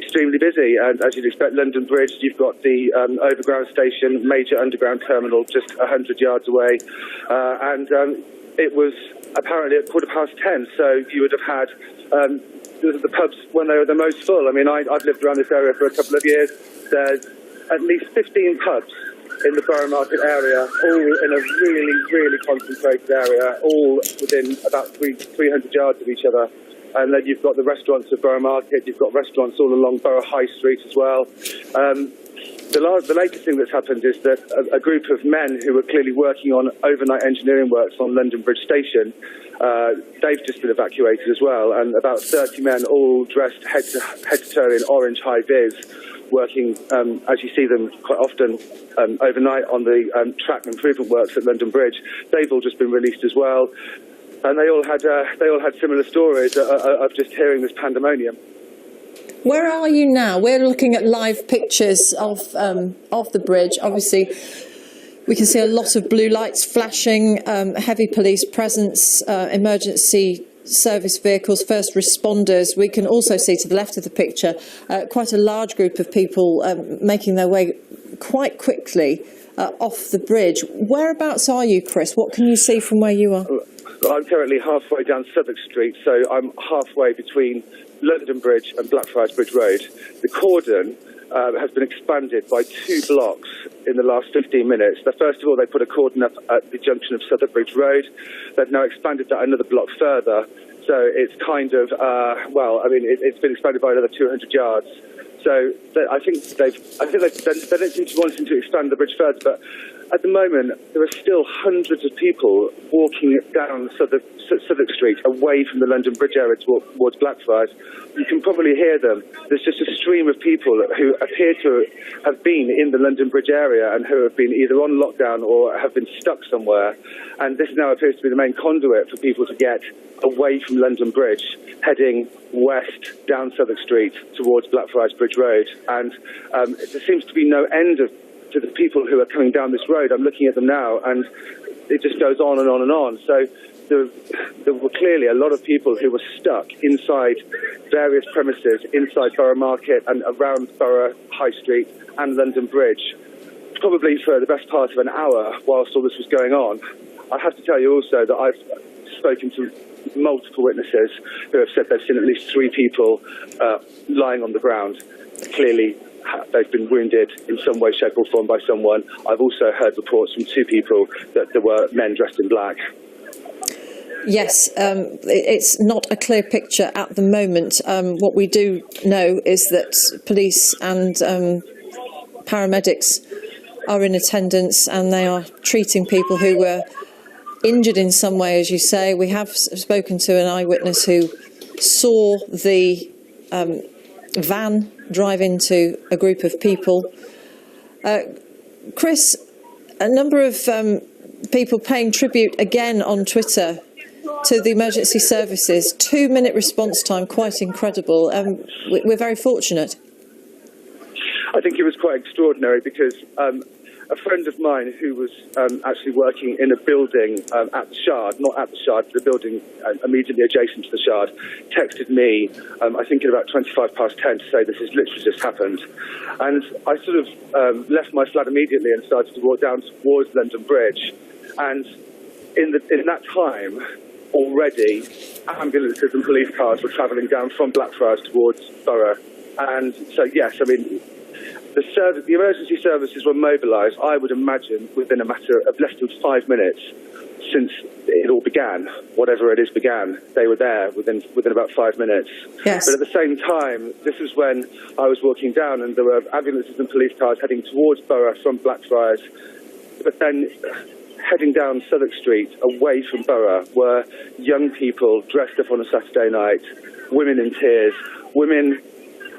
extremely busy, and as you'd expect, London Bridge, you've got the overground station, major underground terminal just 100 yards away, and it was apparently at 10:15, so you would have had the pubs when they were the most full. I mean, I've lived around this area for a couple of years. There's at least 15 pubs in the Borough Market area, all in a really, really concentrated area, all within about 300 yards of each other. And then you've got the restaurants of Borough Market, you've got restaurants all along Borough High Street as well. The latest thing that's happened is that a group of men who were clearly working on overnight engineering works on London Bridge Station, they've just been evacuated as well, and about 30 men all dressed head to toe in orange high-vis, working, as you see them quite often, overnight on the track improvement works at London Bridge. They've all just been released as well, and they all had similar stories of just hearing this pandemonium. Where are you now? We're looking at live pictures of the bridge. Obviously, we can see a lot of blue lights flashing, heavy police presence, emergency service vehicles, first responders. We can also see to the left of the picture quite a large group of people making their way quite quickly off the bridge. Whereabouts are you, Chris? What can you see from where you are? Well, I'm currently halfway down Southwark Street, so I'm halfway between London Bridge and Blackfriars Bridge Road. The cordon has been expanded by 2 blocks in the last 15 minutes. First of all, they put a cordon up at the junction of Southwark Bridge Road. They've now expanded that another block further. So it's kind of, it's been expanded by another 200 yards. So I think they don't seem to be wanting to expand the bridge further, but at the moment there are still hundreds of people walking down Southwark Street away from the London Bridge area towards Blackfriars. You can probably hear them. There's just a stream of people who appear to have been in the London Bridge area and who have been either on lockdown or have been stuck somewhere. And this now appears to be the main conduit for people to get away from London Bridge, heading west down Southwark Street towards Blackfriars Bridge Road. And there seems to be no end to the people who are coming down this road. I'm looking at them now, and it just goes on and on and on. So there were clearly a lot of people who were stuck inside various premises, inside Borough Market and around Borough High Street and London Bridge, probably for the best part of an hour whilst all this was going on. I have to tell you also that I've spoken to multiple witnesses who have said they've seen at least 3 people lying on the ground. Clearly, they've been wounded in some way, shape or form by someone. I've also heard reports from 2 people that there were men dressed in black. Yes, it's not a clear picture at the moment. What we do know is that police and paramedics are in attendance and they are treating people who were injured in some way, as you say. We have spoken to an eyewitness who saw the van drive into a group of people. Chris, a number of people paying tribute again on Twitter to the emergency services. 2-minute response time, quite incredible. We're very fortunate. I think it was quite extraordinary because a friend of mine who was actually working in a building at the Shard, not at the Shard, but the building immediately adjacent to the Shard, texted me, I think at about 10:25 to say this has literally just happened. And I sort of left my flat immediately and started to walk down towards London Bridge. And in that time, already, ambulances and police cars were travelling down from Blackfriars towards Borough. And so, yes, I mean, the emergency services were mobilised, I would imagine, within a matter of less than 5 minutes since it all began, whatever it is began. They were there within about 5 minutes. Yes. But at the same time, this is when I was walking down and there were ambulances and police cars heading towards Borough from Blackfriars, but then heading down Southwark Street away from Borough were young people dressed up on a Saturday night, women in tears, women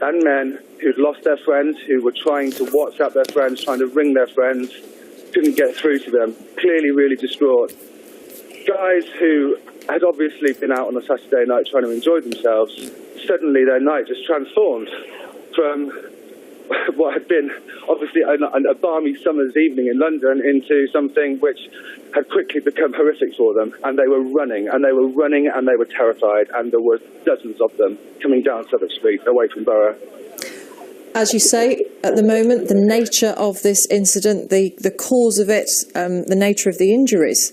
and men who'd lost their friends, who were trying to WhatsApp their friends, trying to ring their friends, couldn't get through to them, clearly really distraught. Guys who had obviously been out on a Saturday night trying to enjoy themselves, suddenly their night just transformed from what had been obviously a balmy summer's evening in London into something which had quickly become horrific for them. And they were running, and they were running, and they were terrified, and there were dozens of them coming down Southwark Street away from Borough. as you say, at the moment, the nature of this incident, the cause of it, the nature of the injuries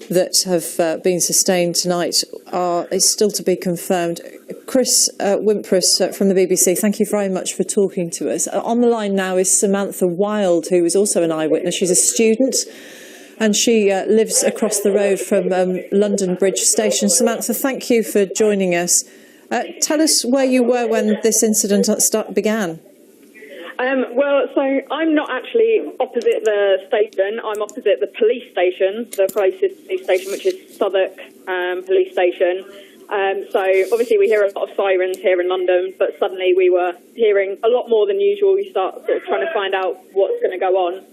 that have been sustained tonight is still to be confirmed. Chris Wimpress from the BBC, thank you very much for talking to us. On the line now is Samantha Wild, who is also an eyewitness. She's a student and she lives across the road from London Bridge Station. Samantha, thank you for joining us. Tell us where you were when this incident began. So I'm not actually opposite the station. I'm opposite the police station, the closest police station, which is Southwark police station. So obviously we hear a lot of sirens here in London, but suddenly we were hearing a lot more than usual. We start sort of trying to find out what's going to go on.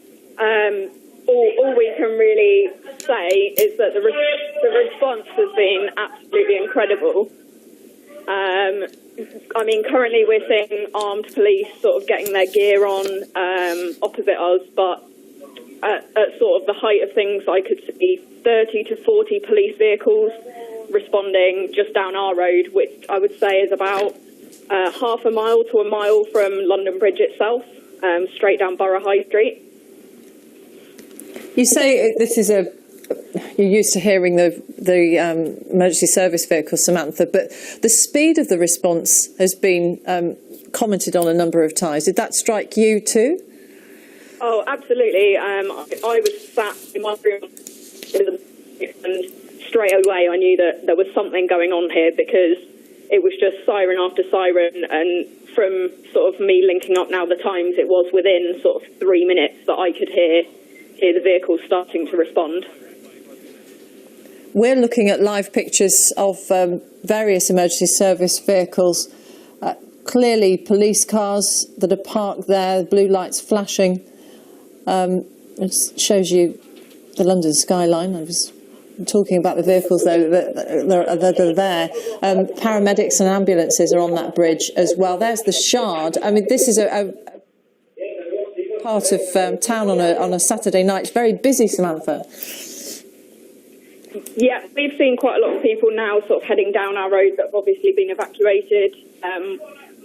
All we can really say is that the response has been absolutely incredible. Currently we're seeing armed police sort of getting their gear on opposite us, but at sort of the height of things, I could see 30 to 40 police vehicles responding just down our road, which I would say is about half a mile to a mile from London Bridge itself, straight down Borough High Street. You say this is you're used to hearing the emergency service vehicle, Samantha, but the speed of the response has been commented on a number of times. Did that strike you too? Oh, absolutely. I was sat in my room and straight away I knew that there was something going on here because it was just siren after siren, and from sort of me linking up now the times, it was within sort of 3 minutes that I could hear the vehicles starting to respond. We're looking at live pictures of various emergency service vehicles. Clearly police cars that are parked there, blue lights flashing. It shows you the London skyline. I was talking about the vehicles that are there. Paramedics and ambulances are on that bridge as well. There's the Shard. I mean, this is a part of town on a Saturday night. It's very busy, Samantha. Yeah, we've seen quite a lot of people now sort of heading down our road that have obviously been evacuated.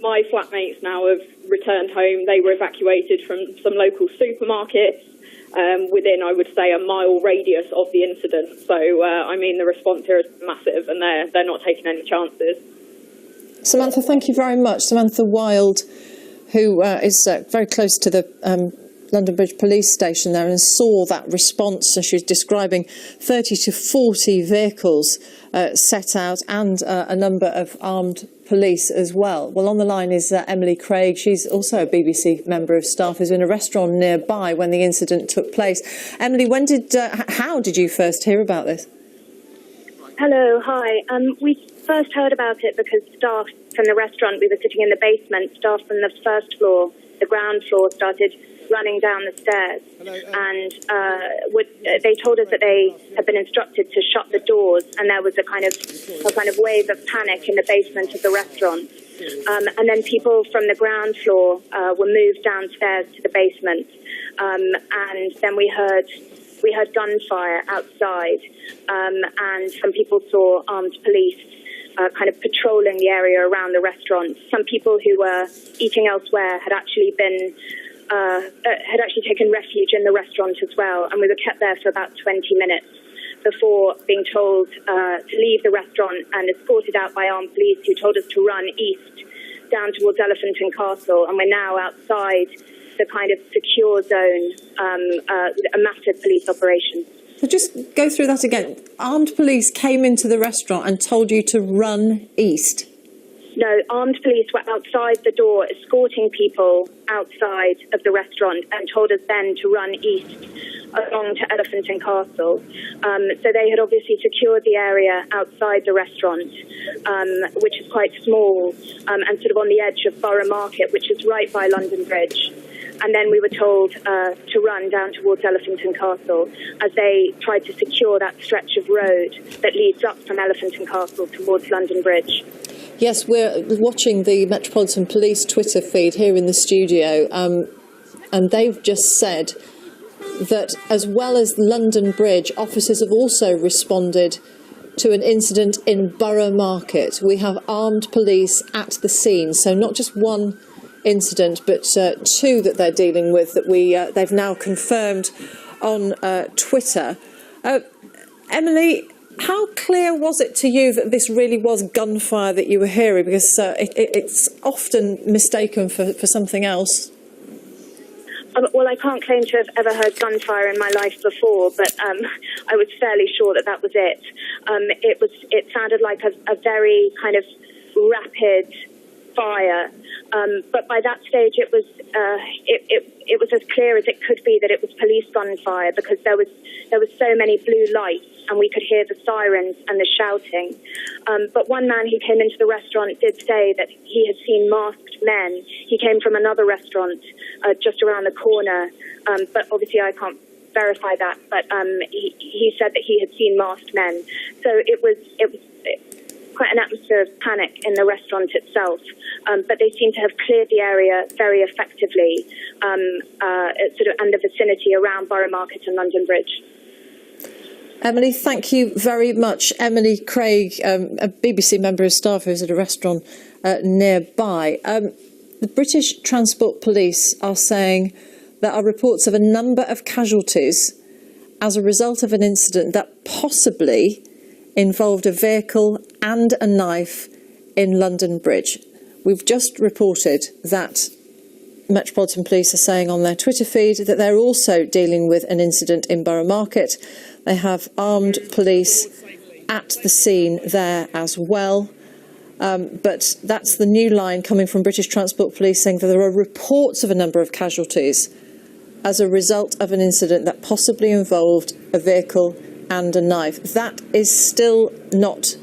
My flatmates now have returned home. They were evacuated from some local supermarkets within, I would say, a mile radius of the incident. So, the response here is massive and they're not taking any chances. Samantha, thank you very much. Samantha Wild, who is very close to the London Bridge police station there and saw that response. So she was describing 30 to 40 vehicles set out and a number of armed police as well. Well, on the line is Emily Craig. She's also a BBC member of staff who's in a restaurant nearby when the incident took place. Emily, how did you first hear about this? Hello, hi. We first heard about it because staff from the restaurant, we were sitting in the basement, staff from the first floor, the ground floor, started running down the stairs. Hello, and they told us that they had been instructed to shut the doors, and there was a kind of wave of panic in the basement of the restaurant. And then people from the ground floor were moved downstairs to the basement, and then we heard gunfire outside, and some people saw armed police kind of patrolling the area around the restaurant. Some people who were eating elsewhere had actually taken refuge in the restaurant as well, and we were kept there for about 20 minutes before being told to leave the restaurant and escorted out by armed police who told us to run east down towards Elephant and Castle, and we're now outside the kind of secure zone, a massive police operation. So just go through that again. Armed police came into the restaurant and told you to run east. No, armed police were outside the door escorting people outside of the restaurant and told us then to run east along to Elephant and Castle. So they had obviously secured the area outside the restaurant, which is quite small, and sort of on the edge of Borough Market, which is right by London Bridge. And then we were told to run down towards Elephant and Castle as they tried to secure that stretch of road that leads up from Elephant and Castle towards London Bridge. Yes, we're watching the Metropolitan Police Twitter feed here in the studio, and they've just said that as well as London Bridge, officers have also responded to an incident in Borough Market. We have armed police at the scene, so not just one incident, but two that they're dealing with that they've now confirmed on Twitter. Emily, how clear was it to you that this really was gunfire that you were hearing? Because it's often mistaken for something else. Well, I can't claim to have ever heard gunfire in my life before, but I was fairly sure that was it. It sounded like a very kind of rapid fire, but by that stage it was as clear as it could be that it was police gunfire, because there was so many blue lights and we could hear the sirens and the shouting. But one man who came into the restaurant did say that he had seen masked men. He came from another restaurant just around the corner, but obviously I can't verify that. But he said that he had seen masked men. So it was quite an atmosphere of panic in the restaurant itself. But they seem to have cleared the area very effectively, sort of and the vicinity around Borough Market and London Bridge. Emily, thank you very much. Emily Craig, a BBC member of staff who's at a restaurant nearby. The British Transport Police are saying there are reports of a number of casualties as a result of an incident that possibly involved a vehicle and a knife in London Bridge. We've just reported that Metropolitan Police are saying on their Twitter feed that they're also dealing with an incident in Borough Market. They have armed police at the scene there as well. But that's the new line coming from British Transport Police, saying that there are reports of a number of casualties as a result of an incident that possibly involved a vehicle and a knife. That is still not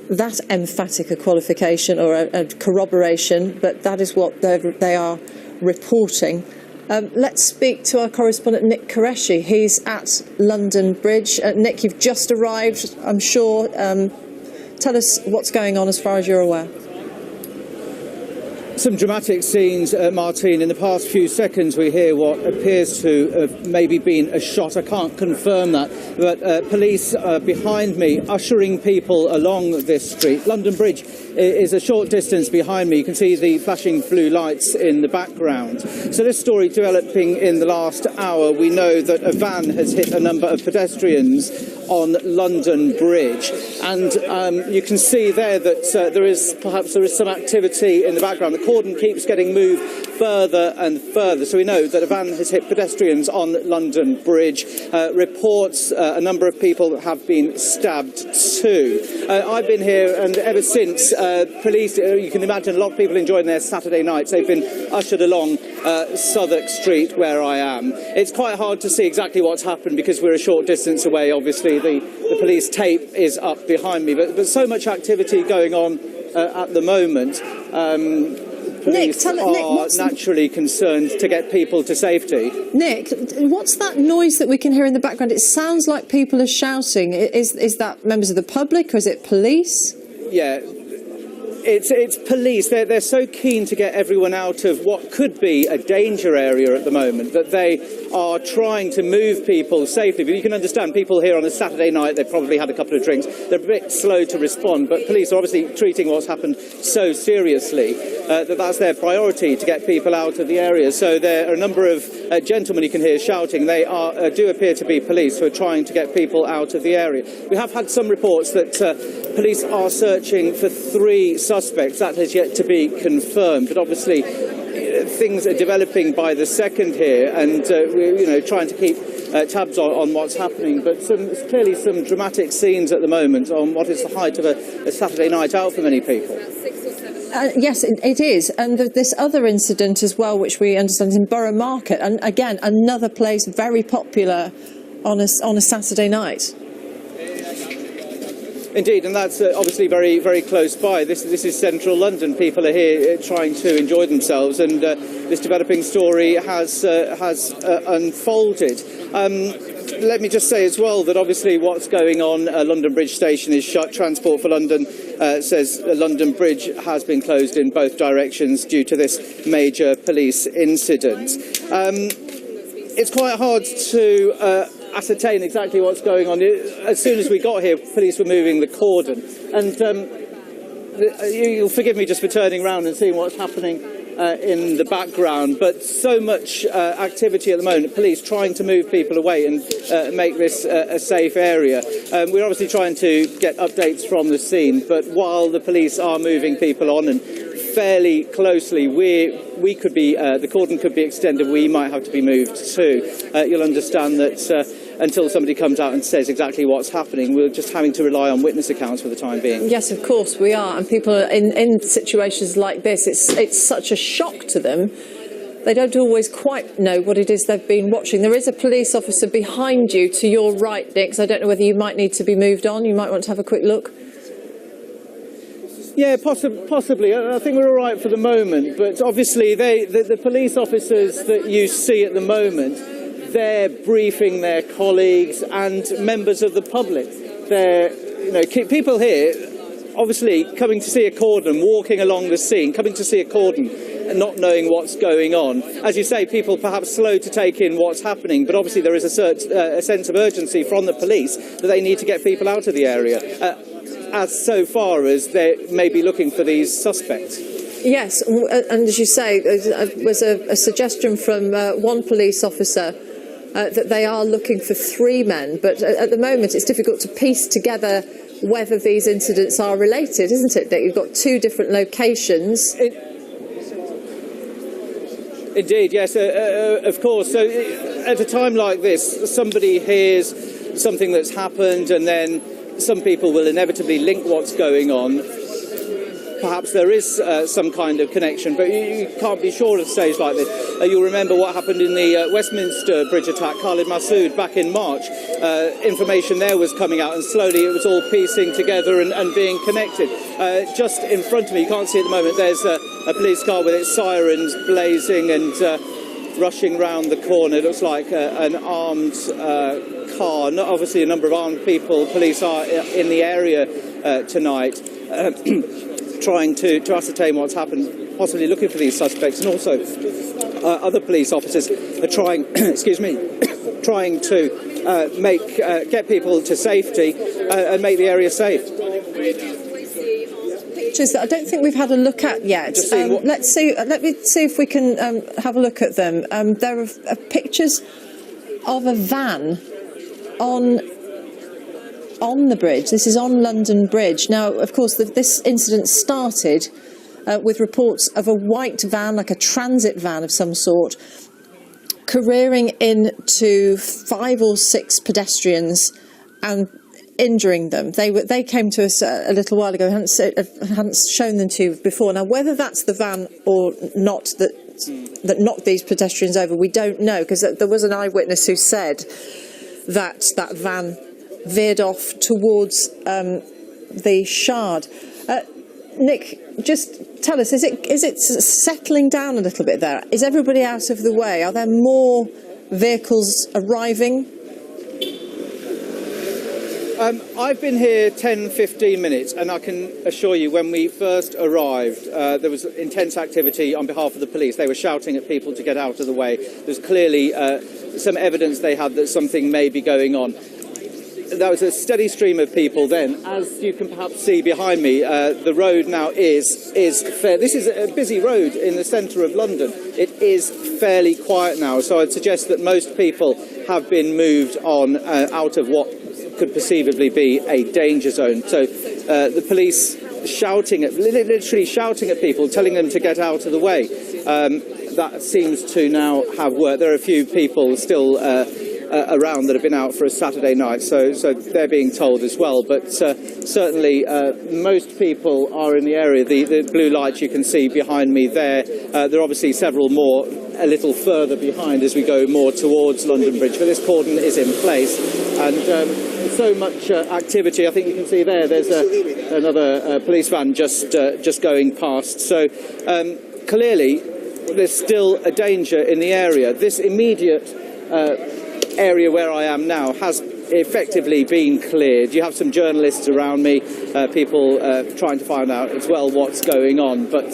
that emphatic a qualification or a corroboration, but that is what they are reporting. Let's speak to our correspondent Nick Qureshi. He's at London Bridge. Nick, you've just arrived, I'm sure. Tell us what's going on as far as you're aware. Some dramatic scenes, Martine. In the past few seconds, we hear what appears to have maybe been a shot. I can't confirm that, but police behind me ushering people along this street. London Bridge is a short distance behind me. You can see the flashing blue lights in the background. So this story developing in the last hour, we know that a van has hit a number of pedestrians on London Bridge, and you can see there that there is some activity in the background. The cordon keeps getting moved further and further, so we know that a van has hit pedestrians on London Bridge. Reports a number of people have been stabbed too. I've been here, and ever since police, you can imagine a lot of people enjoying their Saturday nights. They've been ushered along Southwark Street where I am. It's quite hard to see exactly what's happened because we're a short distance away. Obviously the police tape is up behind me, but so much activity going on at the moment. Police are naturally concerned to get people to safety. Nick, what's that noise that we can hear in the background? It sounds like people are shouting. Is that members of the public or is it police? Yeah. It's police. They're so keen to get everyone out of what could be a danger area at the moment that they are trying to move people safely. But you can understand people here on a Saturday night, they've probably had a couple of drinks. They're a bit slow to respond, but police are obviously treating what's happened so seriously that that's their priority, to get people out of the area. So there are a number of gentlemen you can hear shouting. They do appear to be police who are trying to get people out of the area. We have had some reports that police are searching for 3 suspects. That has yet to be confirmed, but obviously things are developing by the second here, and we're trying to keep tabs on what's happening. But clearly some dramatic scenes at the moment on what is the height of a Saturday night out for many people. Yes, it is. And this other incident as well, which we understand is in Borough Market, and again another place very popular on a Saturday night. Indeed, and that's obviously very, very close by. This is central London. People are here trying to enjoy themselves, and this developing story has unfolded. Let me just say as well that obviously what's going on, London Bridge Station is shut. Transport for London says London Bridge has been closed in both directions due to this major police incident. It's quite hard to ascertain exactly what's going on. As soon as we got here, police were moving the cordon, and you'll forgive me just for turning around and seeing what's happening in the background, but so much activity at the moment, police trying to move people away and make this a safe area. We're obviously trying to get updates from the scene, but while the police are moving people on and fairly closely, we could be, the cordon could be extended, we might have to be moved too. You'll understand that until somebody comes out and says exactly what's happening, we're just having to rely on witness accounts for the time being. Yes, of course we are, and people are in situations like this, it's such a shock to them. They don't always quite know what it is they've been watching. There is a police officer behind you to your right, Nick, so I don't know whether you might need to be moved on. You might want to have a quick look. Yeah, possibly. I think we're all right for the moment, but obviously the police officers that you see at the moment, they're briefing their colleagues and members of the public. They're, people here, obviously, coming to see a cordon, walking along the scene, coming to see a cordon, and not knowing what's going on. As you say, people perhaps slow to take in what's happening, but obviously there is a sense of urgency from the police that they need to get people out of the area. As so far as they may be looking for these suspects. Yes, and as you say, there was a suggestion from one police officer that they are looking for 3 men, but at the moment it's difficult to piece together whether these incidents are related, isn't it? That you've got 2 different locations. Indeed, yes, of course. So at a time like this, somebody hears something that's happened and then some people will inevitably link what's going on. Perhaps there is some kind of connection, but you can't be sure at a stage like this. You'll remember what happened in the Westminster bridge attack, Khalid Massoud, back in March. Information there was coming out, and slowly it was all piecing together and being connected. Just in front of me, you can't see at the moment, there's a police car with its sirens blazing and rushing round the corner. It looks like an armed car. Not obviously a number of armed people. Police are in the area tonight. Trying to ascertain what's happened, possibly looking for these suspects, and also other police officers are trying, trying to get people to safety and make the area safe. Pictures that I don't think we've had a look at yet. Let me see if we can have a look at them. There are pictures of a van on the bridge. This is on London Bridge. Now, of course, this incident started with reports of a white van, like a transit van of some sort, careering into 5 or 6 pedestrians and injuring them. They came to us a little while ago. Hadn't shown them to you before. Now, whether that's the van or not that knocked these pedestrians over, we don't know, because there was an eyewitness who said that van veered off towards the Shard. Nick, just tell us, is it settling down a little bit there? Is everybody out of the way? Are there more vehicles arriving? I've been here 10-15 minutes, and I can assure you when we first arrived there was intense activity on behalf of the police. They were shouting at people to get out of the way. There's clearly some evidence they had that something may be going on. There was a steady stream of people then. As you can perhaps see behind me, the road now is fair. This is a busy road in the centre of London. It is fairly quiet now, so I'd suggest that most people have been moved on out of what could perceivably be a danger zone. So the police literally shouting at people, telling them to get out of the way. That seems to now have worked. There are a few people still around that have been out for a Saturday night, so they're being told as well. But certainly most people are in the area. The blue lights you can see behind me there. There are obviously several more a little further behind as we go more towards London Bridge. But this cordon is in place, and so much activity. I think you can see there. There's another police van just going past. So clearly there's still a danger in the area. This immediate area where I am now has effectively been cleared. You have some journalists around me, people trying to find out as well what's going on, but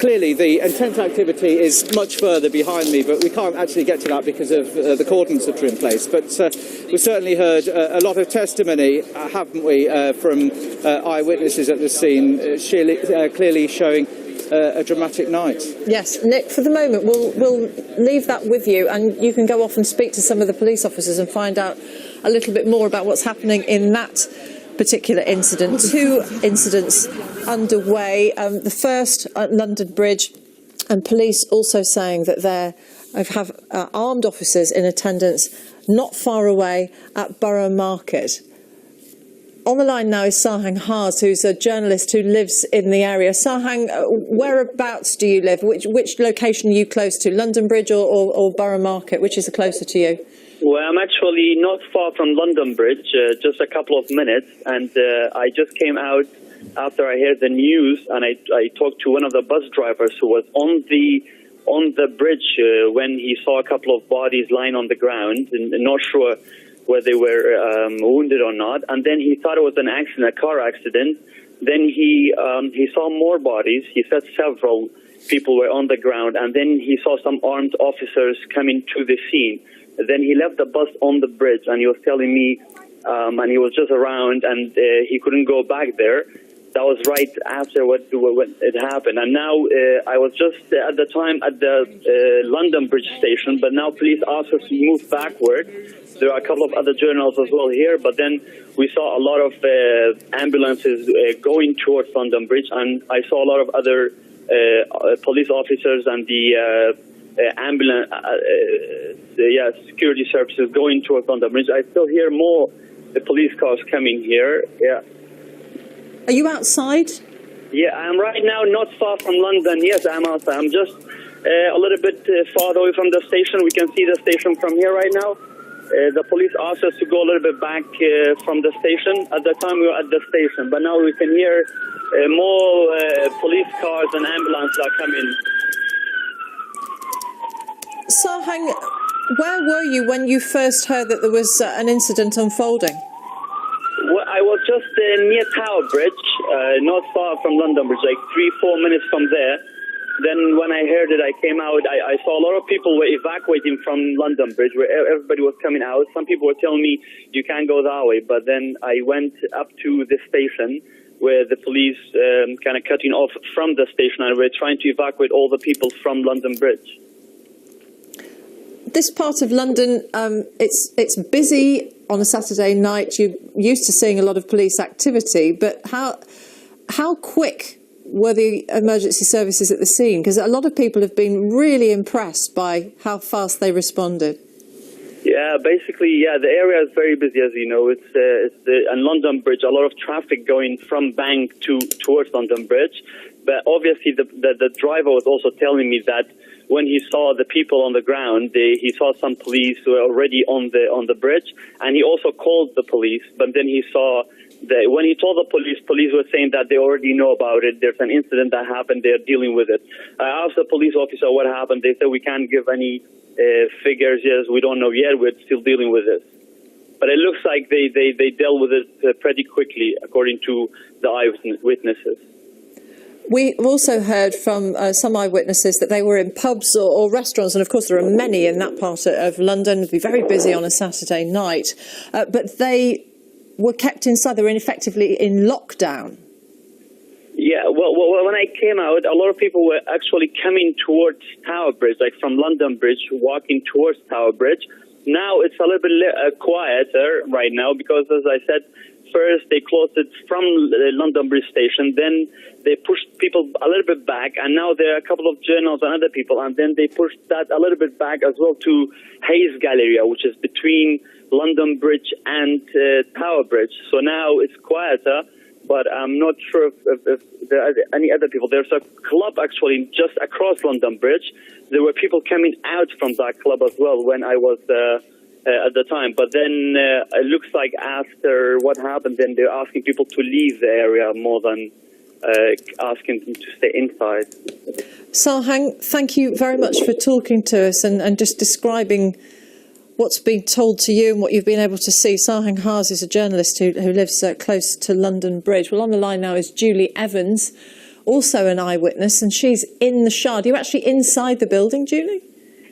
clearly the intense activity is much further behind me, but we can't actually get to that because of the cordons that are in place. But we've certainly heard a lot of testimony, haven't we, from eyewitnesses at the scene, clearly showing a dramatic night. Yes, Nick, for the moment, we'll leave that with you, and you can go off and speak to some of the police officers and find out a little bit more about what's happening in that particular incident. 2 incidents underway. The first at London Bridge, and police also saying that they have armed officers in attendance not far away at Borough Market. On the line now is Sahang Haas, who's a journalist who lives in the area. Sahang, whereabouts do you live? Which location are you close to, London Bridge or Borough Market? Which is closer to you? Well, I'm actually not far from London Bridge, just a couple of minutes, and I just came out after I heard the news, and I talked to one of the bus drivers who was on the bridge when he saw a couple of bodies lying on the ground, and not sure whether they were wounded or not. And then he thought it was an accident, a car accident. Then he saw more bodies. He said several people were on the ground, and then he saw some armed officers coming to the scene. Then he left the bus on the bridge, and he was telling me, and he was just around, and he couldn't go back there. That was right after when it happened. And now I was just at the time at the London Bridge station, but now police asked us to move backward. There are a couple of other journalists as well here, but then we saw a lot of ambulances going towards London Bridge, and I saw a lot of other police officers and the ambulance, security services going towards London Bridge. I still hear more the police cars coming here. Yeah. Are you outside? Yeah, I'm right now not far from London. Yes, I'm outside. I'm just a little bit farther away from the station. We can see the station from here right now. The police asked us to go a little bit back from the station. At the time, we were at the station, but now we can hear more police cars and ambulances are coming. Sahang, where were you when you first heard that there was an incident unfolding? Well, I was just near Tower Bridge, not far from London Bridge, like 3-4 minutes from there. Then when I heard it, I came out. I saw a lot of people were evacuating from London Bridge, where everybody was coming out. Some people were telling me, you can't go that way. But then I went up to the station where the police kind of cutting off from the station, and we're trying to evacuate all the people from London Bridge. This part of London, it's busy on a Saturday night. You're used to seeing a lot of police activity, but how quick were the emergency services at the scene? Because a lot of people have been really impressed by how fast they responded. Yeah, basically, the area is very busy, as you know. And London Bridge, a lot of traffic going from Bank towards London Bridge. But obviously, the driver was also telling me that when he saw the people on the ground, he saw some police who were already on the bridge, and he also called the police. But then he saw when he told the police were saying that they already know about it. There's an incident that happened. They're dealing with it. I asked the police officer what happened. They said we can't give any figures. Yes, we don't know yet. We're still dealing with it. But it looks like they dealt with it pretty quickly, according to the eyewitnesses. We also heard from some eyewitnesses that they were in pubs or restaurants, and of course there are many in that part of London. It'd be very busy on a Saturday night, but they were kept inside. They were effectively in lockdown. Yeah, well, when I came out, a lot of people were actually coming towards Tower Bridge, like from London Bridge, walking towards Tower Bridge. Now it's a little bit quieter right now because, as I said, first they closed it from the London Bridge station, then they pushed people a little bit back, and now there are a couple of journalists and other people, and then they pushed that a little bit back as well to Hayes Galleria, which is between London Bridge and Tower Bridge. So now it's quieter, but I'm not sure if there are any other people. There's a club actually just across London Bridge. There were people coming out from that club as well when I was at the time. But then it looks like after what happened, then they're asking people to leave the area more than asking them to stay inside. Sahang, thank you very much for talking to us and just describing what's been told to you and what you've been able to see. Sahang Haas is a journalist who lives close to London Bridge. Well, on the line now is Julie Evans, also an eyewitness, and she's in the Shard. Are you actually inside the building, Julie?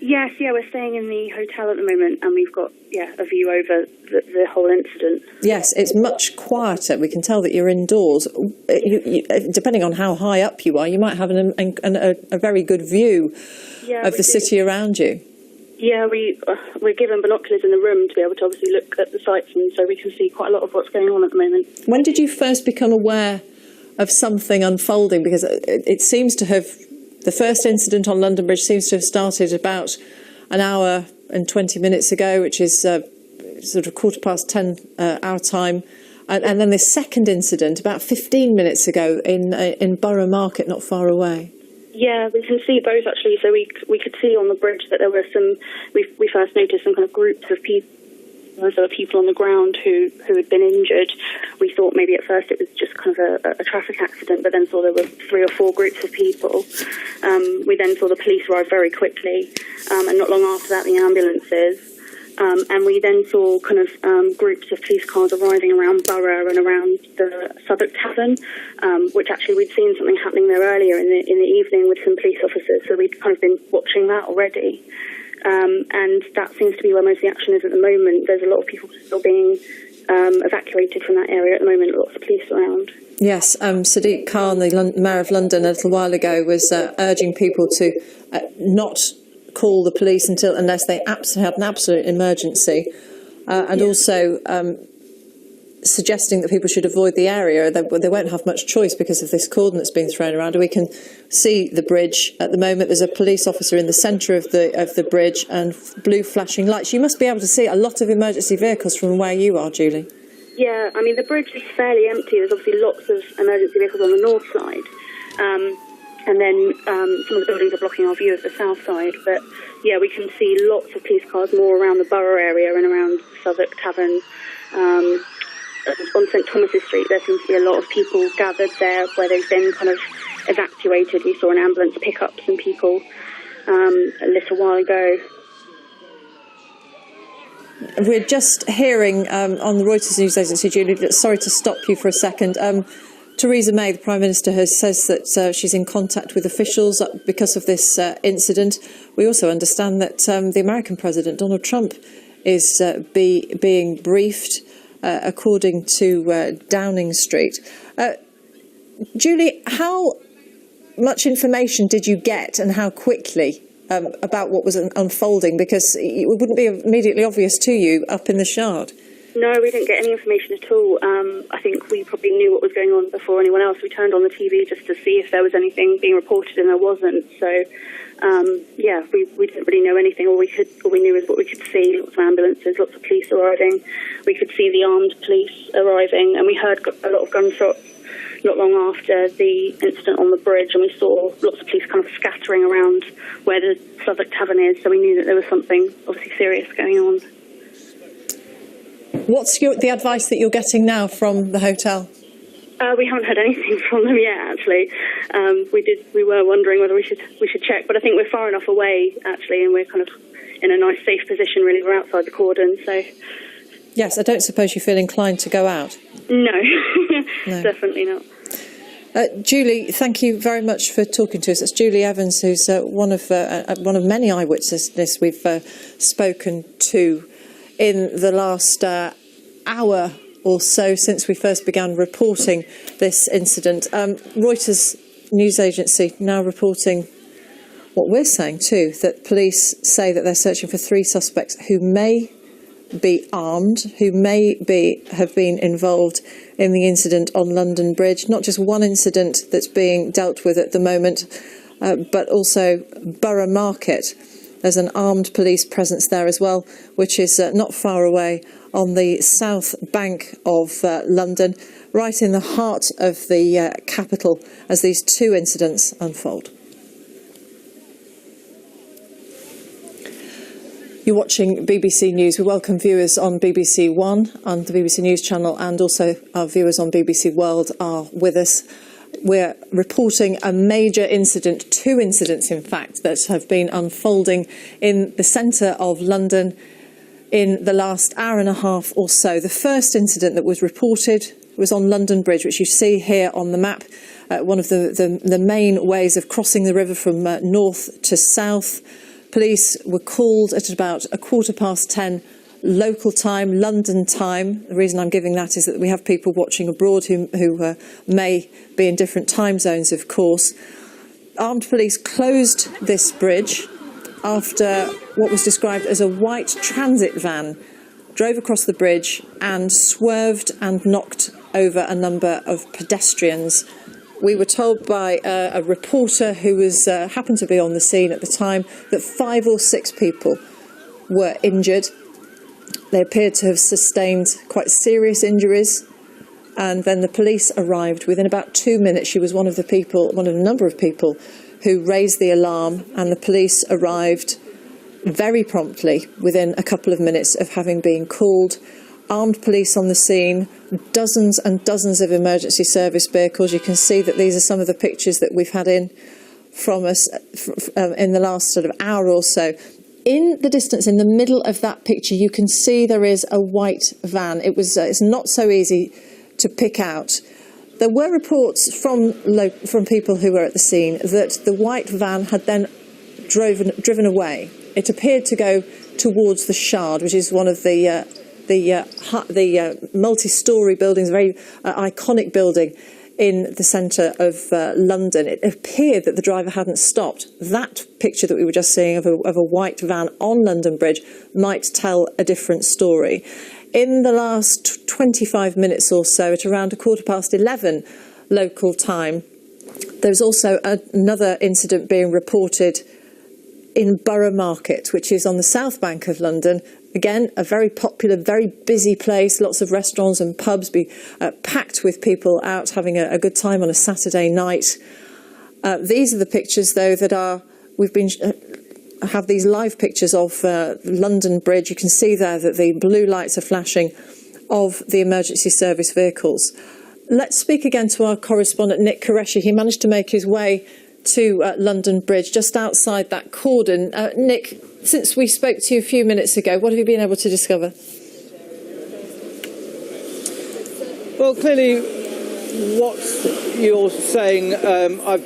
Yes, we're staying in the hotel at the moment, and we've got a view over the whole incident. Yes, it's much quieter. We can tell that you're indoors. Depending on how high up you are, you might have a very good view of the city around you. Yeah, we're given binoculars in the room to be able to obviously look at the sites, and so we can see quite a lot of what's going on at the moment. When did you first become aware of something unfolding? Because it seems to have, the first incident on London Bridge seems to have started about an hour and 20 minutes ago, which is sort of 10:15 our time. And then the second incident about 15 minutes ago in Borough Market, not far away. Yeah, we can see both actually. So we could see on the bridge that there were some. We first noticed some kind of groups of people. There were people on the ground who had been injured. We thought maybe at first it was just kind of a traffic accident, but then saw there were 3 or 4 groups of people. We then saw the police arrive very quickly, and not long after that the ambulances. And we then saw kind of groups of police cars arriving around Borough and around the Southwark Tavern, which actually we'd seen something happening there earlier in the evening with some police officers, so we'd kind of been watching that already. And that seems to be where most of the action is at the moment. There's a lot of people still being evacuated from that area at the moment, lots of police around. Yes, Sadiq Khan, the Mayor of London, a little while ago was urging people to not call the police unless they have an absolute emergency, and also suggesting that people should avoid the area. They won't have much choice because of this cordon that's been thrown around. We can see the bridge at the moment. There's a police officer in the centre of the bridge and blue flashing lights. You must be able to see a lot of emergency vehicles from where you are, Julie. Yeah, I mean, the bridge is fairly empty. There's obviously lots of emergency vehicles on the north side. And then some of the buildings are blocking our view of the south side. But, yeah, we can see lots of police cars more around the Borough area and around Southwark Tavern. On St Thomas's Street, there seems to be a lot of people gathered there where they've been kind of evacuated. We saw an ambulance pick up some people a little while ago. We're just hearing on the Reuters news agency, Julie, sorry to stop you for a second. Theresa May, the Prime Minister, says that she's in contact with officials because of this incident. We also understand that the American President, Donald Trump, is being briefed, according to Downing Street. Julie, how much information did you get and how quickly about what was unfolding? Because it wouldn't be immediately obvious to you up in the Shard. No, we didn't get any information at all. I think we probably knew what was going on before anyone else. We turned on the TV just to see if there was anything being reported, and there wasn't. So, we didn't really know anything. All we knew is what we could see: lots of ambulances, lots of police arriving. We could see the armed police arriving, and we heard a lot of gunshots not long after the incident on the bridge, and we saw lots of police kind of scattering around where the Southwark Tavern is. So we knew that there was something obviously serious going on. What's the advice that you're getting now from the hotel? We haven't heard anything from them yet, actually. We were wondering whether we should check, but I think we're far enough away, actually, and we're kind of in a nice, safe position, really. We're outside the cordon, so... Yes, I don't suppose you feel inclined to go out? No, definitely not. Julie, thank you very much for talking to us. It's Julie Evans, who's one of many eyewitnesses we've spoken to in the last hour or so since we first began reporting this incident. Reuters news agency now reporting what we're saying too, that police say that they're searching for 3 suspects who may be armed, who may have been involved in the incident on London Bridge. Not just one incident that's being dealt with at the moment, but also Borough Market. There's an armed police presence there as well, which is not far away on the south bank of London, right in the heart of the capital as these 2 incidents unfold. You're watching BBC News. We welcome viewers on BBC One, on the BBC News channel, and also our viewers on BBC World are with us. We're reporting a major incident, 2 incidents in fact, that have been unfolding in the centre of London in the last hour and a half or so. The first incident that was reported was on London Bridge, which you see here on the map, one of the main ways of crossing the river from north to south. Police were called at about 10:15 local time, London time. The reason I'm giving that is that we have people watching abroad who may be in different time zones, of course. Armed police closed this bridge after what was described as a white transit van drove across the bridge and swerved and knocked over a number of pedestrians. We were told by a reporter who was happened to be on the scene at the time that 5 or 6 people were injured. They appeared to have sustained quite serious injuries, and then the police arrived within about 2 minutes. She was one of a number of people who raised the alarm, and the police arrived very promptly within a couple of minutes of having been called. Armed police on the scene, dozens and dozens of emergency service vehicles. You can see that these are some of the pictures that we've had in from us in the last sort of hour or so. In the distance, in the middle of that picture, you can see there is a white van. It's not so easy to pick out. There were reports from people who were at the scene that the white van had then driven away. It appeared to go towards the Shard, which is one of the multi-storey buildings, a very iconic building in the centre of London. It appeared that the driver hadn't stopped. That picture that we were just seeing of a white van on London Bridge might tell a different story. In the last 25 minutes or so, at around 11:15 local time, there's also another incident being reported in Borough Market, which is on the south bank of London. Again, a very popular, very busy place, lots of restaurants and pubs packed with people out having a good time on a Saturday night. These are the pictures, though, that have these live pictures of London Bridge. You can see there that the blue lights are flashing of the emergency service vehicles. Let's speak again to our correspondent, Nick Qureshi. He managed to make his way to London Bridge, just outside that cordon. Nick, since we spoke to you a few minutes ago, what have you been able to discover? Well, clearly, what you're saying, I've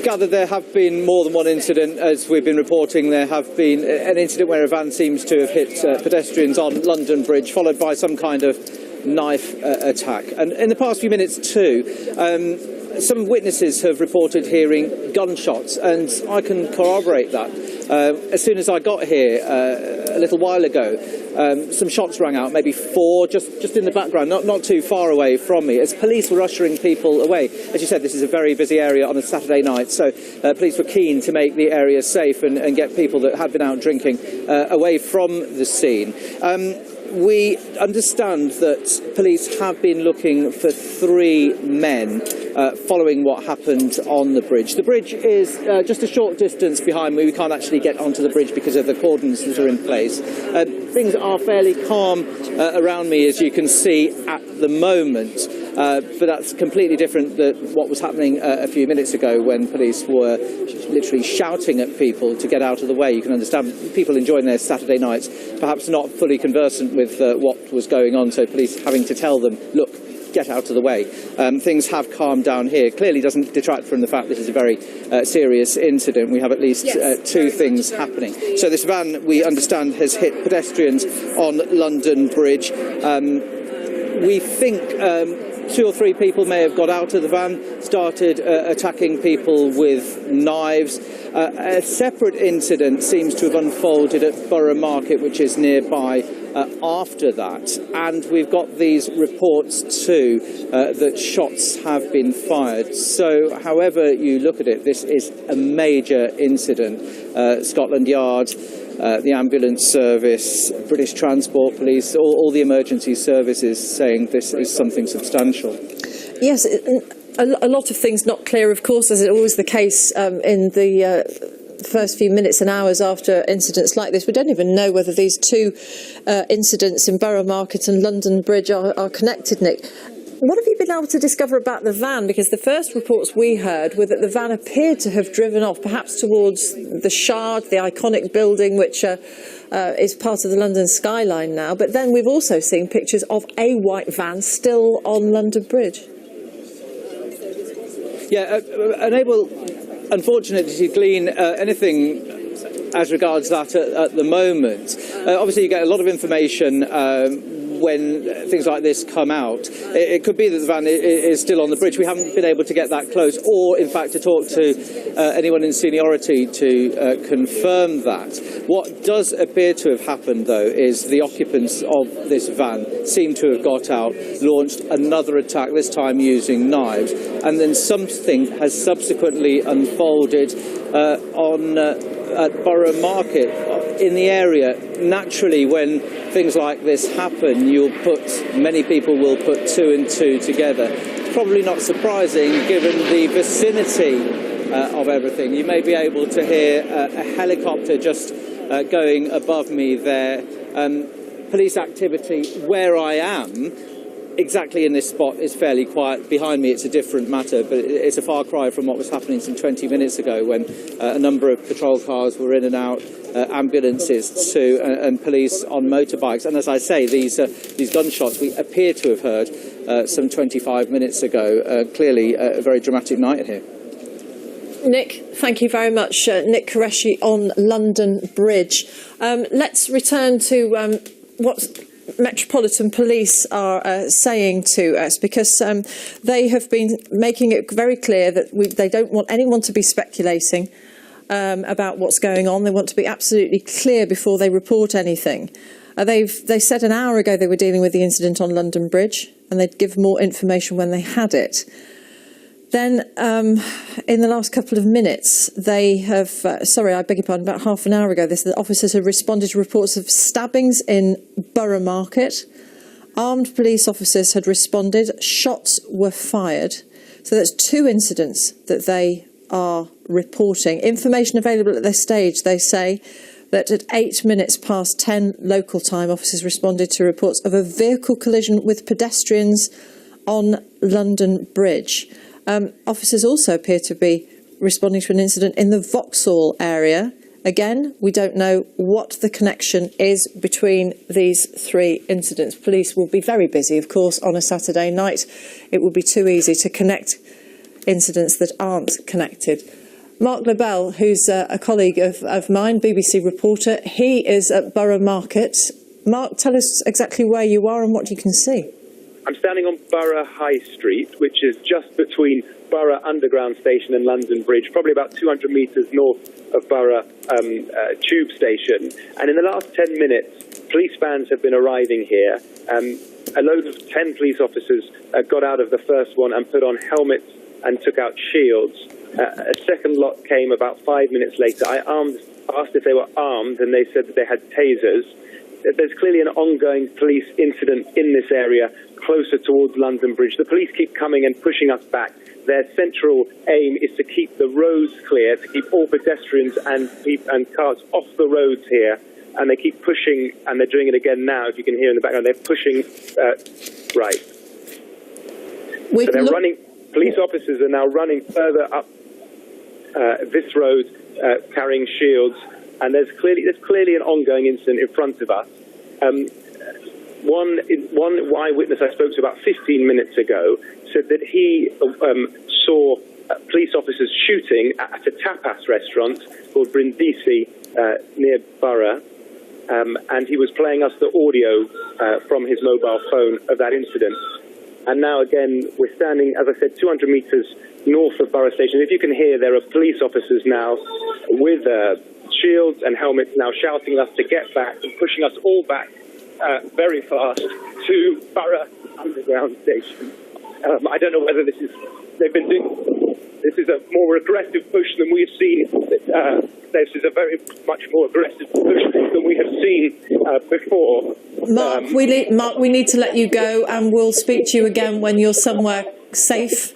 gathered there have been more than one incident. As we've been reporting, there have been an incident where a van seems to have hit pedestrians on London Bridge, followed by some kind of knife attack. And in the past few minutes too, some witnesses have reported hearing gunshots, and I can corroborate that. As soon as I got here a little while ago, some shots rang out, maybe 4, just in the background, not too far away from me, as police were ushering people away. As you said, this is a very busy area on a Saturday night, so police were keen to make the area safe and get people that had been out drinking away from the scene. We understand that police have been looking for 3 men following what happened on the bridge. The bridge is just a short distance behind me. We can't actually get onto the bridge because of the cordons that are in place. Things are fairly calm around me, as you can see at the moment. But that's completely different than what was happening a few minutes ago, when police were literally shouting at people to get out of the way. You can understand people enjoying their Saturday nights, perhaps not fully conversant with what was going on, so police having to tell them, look, get out of the way. Things have calmed down here. Clearly doesn't detract from the fact this is a very serious incident. We have at least 2 things happening. So this van, we understand, has hit pedestrians on London Bridge. We think 2 or 3 people may have got out of the van, started attacking people with knives. A separate incident seems to have unfolded at Borough Market, which is nearby, after that. And we've got these reports too that shots have been fired. So however you look at it, this is a major incident. Scotland Yard, the ambulance service, British Transport Police, all the emergency services saying this is something substantial. Yes, a lot of things not clear, of course, as is always the case in the first few minutes and hours after incidents like this. We don't even know whether these 2 incidents in Borough Market and London Bridge are connected, Nick. What have you been able to discover about the van? Because the first reports we heard were that the van appeared to have driven off, perhaps towards the Shard, the iconic building, which is part of the London skyline now. But then we've also seen pictures of a white van still on London Bridge. Yeah, unable, unfortunately, to glean anything as regards that at the moment. Obviously, you get a lot of information when things like this come out. It could be that the van is still on the bridge. We haven't been able to get that close, or in fact to talk to anyone in seniority to confirm that. What does appear to have happened, though, is the occupants of this van seem to have got out, launched another attack, this time using knives, and then something has subsequently unfolded at Borough Market in the area. Naturally, when things like this happen, many people will put two and two together. Probably not surprising given the vicinity of everything. You may be able to hear a helicopter just going above me there. Police activity where I am, exactly in this spot, is fairly quiet. Behind me it's a different matter, but it's a far cry from what was happening some 20 minutes ago when a number of patrol cars were in and out, ambulances too, and police on motorbikes. And as I say, these gunshots we appear to have heard some 25 minutes ago. Clearly a very dramatic night here. Nick, thank you very much. Nick Qureshi on London Bridge. Let's return to what Metropolitan Police are saying to us, because they have been making it very clear that they don't want anyone to be speculating about what's going on. They want to be absolutely clear before they report anything. They said an hour ago they were dealing with the incident on London Bridge, and they'd give more information when they had it. Then, in the last couple of minutes, they have, I beg your pardon, about half an hour ago, the officers have responded to reports of stabbings in Borough Market. Armed police officers had responded. Shots were fired. So that's two incidents that they are reporting. Information available at this stage, they say that at 8 minutes past 10 local time, officers responded to reports of a vehicle collision with pedestrians on London Bridge. Officers also appear to be responding to an incident in the Vauxhall area. Again, we don't know what the connection is between these three incidents. Police will be very busy, of course, on a Saturday night. It will be too easy to connect incidents that aren't connected. Mark Lebel, who's a colleague of mine, BBC reporter, he is at Borough Market. Mark, tell us exactly where you are and what you can see. I'm standing on Borough High Street, which is just between Borough Underground Station and London Bridge, probably about 200 metres north of Borough Tube Station. And in the last 10 minutes, police vans have been arriving here. A load of 10 police officers got out of the first one and put on helmets and took out shields. A second lot came about 5 minutes later. I asked if they were armed, and they said that they had tasers. There's clearly an ongoing police incident in this area closer towards London Bridge. The police keep coming and pushing us back. Their central aim is to keep the roads clear, to keep all pedestrians and cars off the roads here. And they keep pushing, and they're doing it again now, if you can hear in the background. They're pushing right. So they're running. Police officers are now running further up this road, carrying shields. And there's clearly an ongoing incident in front of us. One eyewitness I spoke to about 15 minutes ago said that he saw police officers shooting at a tapas restaurant called Brindisi near Borough, and he was playing us the audio from his mobile phone of that incident. And now again, we're standing, as I said, 200 metres north of Borough Station. If you can hear, there are police officers now with shields and helmets now shouting at us to get back and pushing us all back very fast to Borough Underground Station. I don't know whether this is a more aggressive push than we've seen. This is a very much more aggressive push than we have seen before. Mark, we need to let you go, and we'll speak to you again when you're somewhere safe.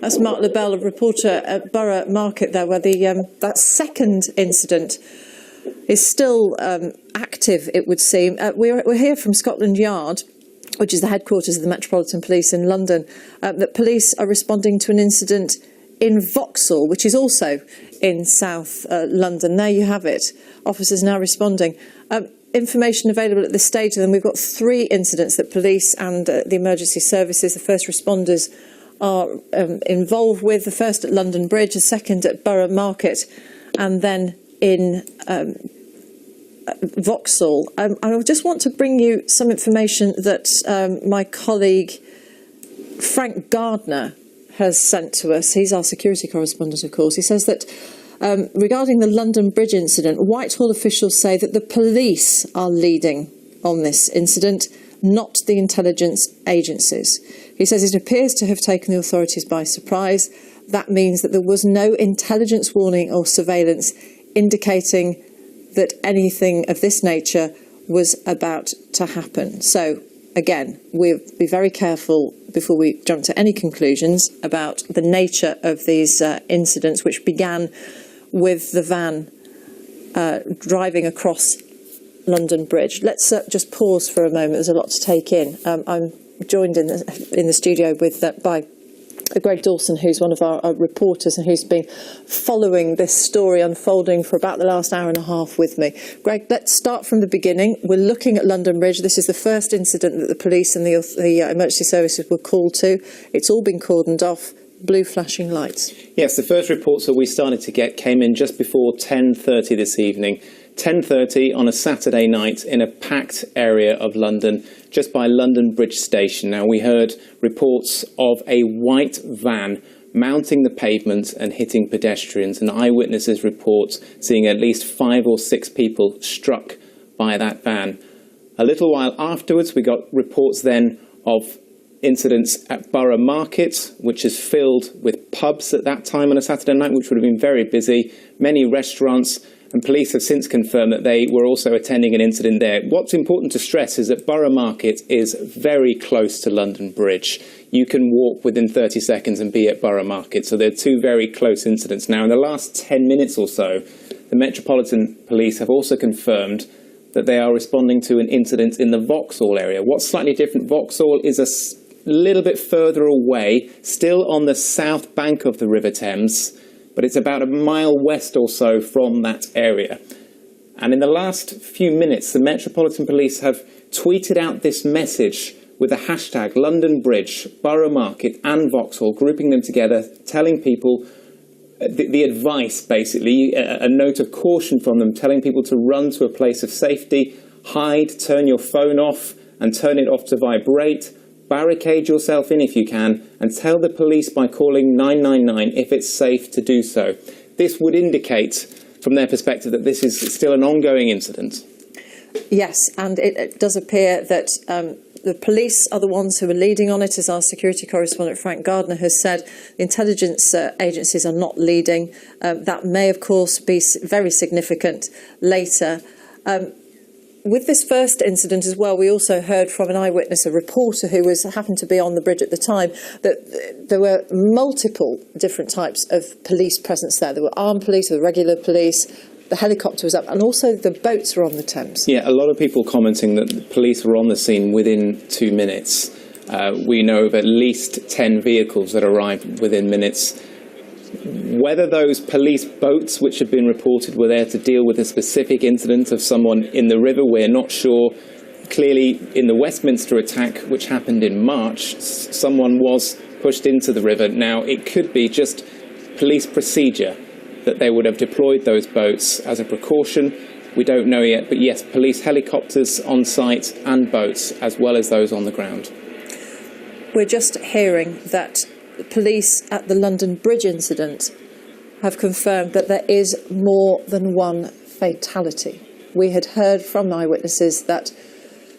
That's Mark Lebel, a reporter at Borough Market there, where that second incident is still active, it would seem. We're here from Scotland Yard, which is the headquarters of the Metropolitan Police in London, that police are responding to an incident in Vauxhall, which is also in South London. There you have it. Officers now responding. Information available at this stage, and then we've got three incidents that police and the emergency services, the first responders, are involved with. The first at London Bridge, the second at Borough Market, and then in Vauxhall. I just want to bring you some information that my colleague Frank Gardner has sent to us. He's our security correspondent, of course. He says that regarding the London Bridge incident, Whitehall officials say that the police are leading on this incident, not the intelligence agencies. He says it appears to have taken the authorities by surprise. That means that there was no intelligence warning or surveillance indicating that anything of this nature was about to happen. So, again, we'll be very careful before we jump to any conclusions about the nature of these incidents, which began with the van driving across London Bridge. Let's just pause for a moment. There's a lot to take in. I'm joined in the studio with by Greg Dawson, who's one of our reporters and who's been following this story unfolding for about the last hour and a half with me. Greg, let's start from the beginning. We're looking at London Bridge. This is the first incident that the police and the emergency services were called to. It's all been cordoned off. Blue flashing lights. Yes, the first reports that we started to get came in just before 10:30 this evening. 10:30 on a Saturday night in a packed area of London, just by London Bridge Station. Now, we heard reports of a white van mounting the pavement and hitting pedestrians, and eyewitnesses report seeing at least 5 or 6 people struck by that van. A little while afterwards, we got reports then of incidents at Borough Market, which is filled with pubs at that time on a Saturday night, which would have been very busy, many restaurants, and police have since confirmed that they were also attending an incident there. What's important to stress is that Borough Market is very close to London Bridge. You can walk within 30 seconds and be at Borough Market, so they're two very close incidents. Now, in the last 10 minutes or so, the Metropolitan Police have also confirmed that they are responding to an incident in the Vauxhall area. What's slightly different, Vauxhall is a little bit further away, still on the south bank of the River Thames, but it's about a mile west or so from that area. And in the last few minutes, the Metropolitan Police have tweeted out this message with the hashtag London Bridge, Borough Market and Vauxhall, grouping them together, telling people the advice, basically, a note of caution from them, telling people to run to a place of safety, hide, turn your phone off and turn it off to vibrate, barricade yourself in if you can, and tell the police by calling 999 if it's safe to do so. This would indicate, from their perspective, that this is still an ongoing incident. Yes, and it does appear that the police are the ones who are leading on it, as our security correspondent Frank Gardner has said. The intelligence agencies are not leading. That may, of course, be very significant later. With this first incident as well, we also heard from an eyewitness, a reporter who happened to be on the bridge at the time, that there were multiple different types of police presence there. There were armed police, there were regular police, the helicopter was up, and also the boats were on the Thames. Yeah, a lot of people commenting that the police were on the scene within 2 minutes. We know of at least 10 vehicles that arrived within minutes. Whether those police boats, which have been reported, were there to deal with a specific incident of someone in the river, we're not sure. Clearly, in the Westminster attack, which happened in March, someone was pushed into the river. Now, it could be just police procedure that they would have deployed those boats as a precaution. We don't know yet, but yes, police helicopters on site and boats, as well as those on the ground. We're just hearing that the police at the London Bridge incident have confirmed that there is more than one fatality. We had heard from eyewitnesses that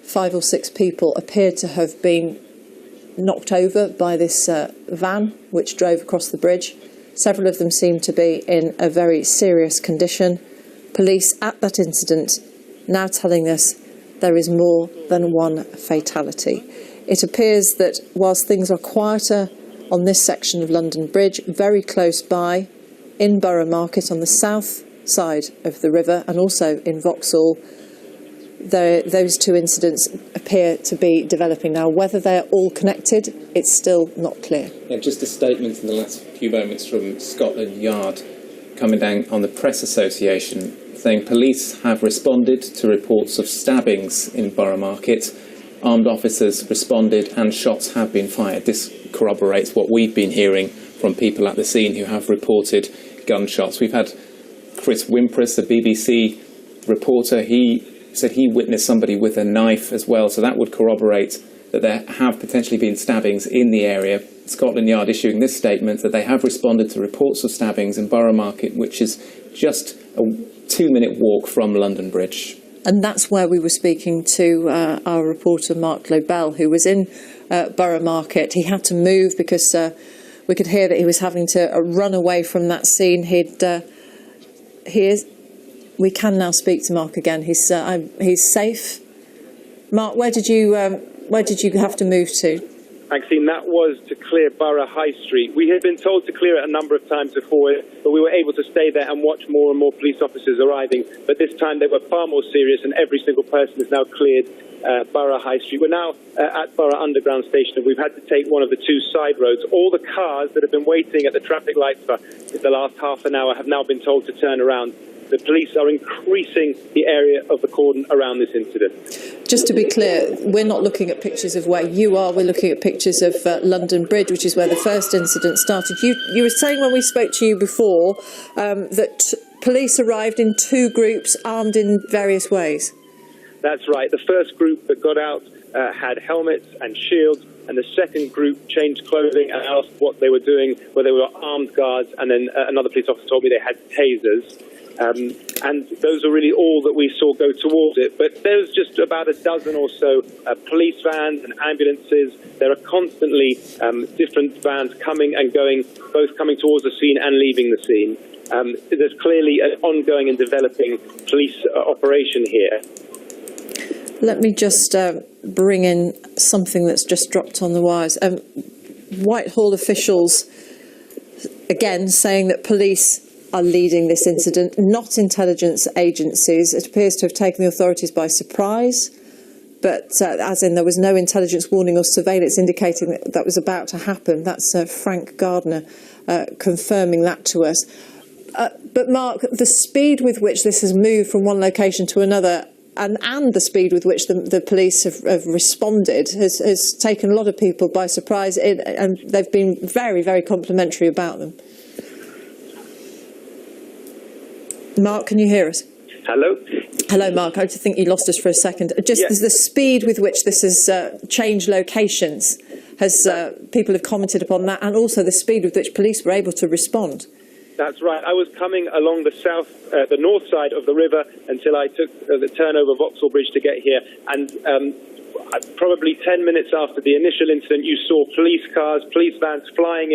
5 or 6 people appeared to have been knocked over by this van which drove across the bridge. Several of them seemed to be in a very serious condition. Police at that incident now telling us there is more than one fatality. It appears that whilst things are quieter on this section of London Bridge, very close by, in Borough Market on the south side of the river, and also in Vauxhall, those 2 incidents appear to be developing now. Whether they're all connected, it's still not clear. Yeah, just a statement in the last few moments from Scotland Yard coming down on the Press Association, saying police have responded to reports of stabbings in Borough Market. Armed officers responded and shots have been fired. This corroborates what we've been hearing from people at the scene who have reported gunshots. We've had Chris Wimpress, a BBC reporter, he said he witnessed somebody with a knife as well, so that would corroborate that there have potentially been stabbings in the area. Scotland Yard issuing this statement that they have responded to reports of stabbings in Borough Market, which is just a 2-minute walk from London Bridge. And that's where we were speaking to our reporter Mark Lobel, who was in Borough Market. He had to move because we could hear that he was having to run away from that scene. We can now speak to Mark again. He's safe. Mark, where did you have to move to? Maxine, that was to clear Borough High Street. We had been told to clear it a number of times before, but we were able to stay there and watch more and more police officers arriving. But this time they were far more serious, and every single person is now cleared Borough High Street. We're now at Borough Underground Station, and we've had to take one of the two side roads. All the cars that have been waiting at the traffic lights for the last half an hour have now been told to turn around. The police are increasing the area of the cordon around this incident. Just to be clear, we're not looking at pictures of where you are. We're looking at pictures of London Bridge, which is where the first incident started. You were saying when we spoke to you before that police arrived in two groups, armed in various ways. That's right. The first group that got out had helmets and shields, and the second group changed clothing and asked what they were doing, whether they were armed guards, and then another police officer told me they had tasers. And those are really all that we saw go towards it. But there's just about a dozen or so police vans and ambulances. There are constantly different vans coming and going, both coming towards the scene and leaving the scene. There's clearly an ongoing and developing police operation here. Let me just bring in something that's just dropped on the wires. Whitehall officials, again, saying that police are leading this incident, not intelligence agencies. It appears to have taken the authorities by surprise, but as in there was no intelligence warning or surveillance indicating that was about to happen. That's Frank Gardner confirming that to us. But Mark, the speed with which this has moved from one location to another and the speed with which the police have responded has taken a lot of people by surprise, and they've been very, very complimentary about them. Mark, can you hear us? Hello? Hello, Mark. I think you lost us for a second. Just the speed with which this has changed locations, people have commented upon that, and also the speed with which police were able to respond. That's right. I was coming along the north side of the river until I took the turn over Vauxhall Bridge to get here, and probably 10 minutes after the initial incident, you saw police cars, police vans flying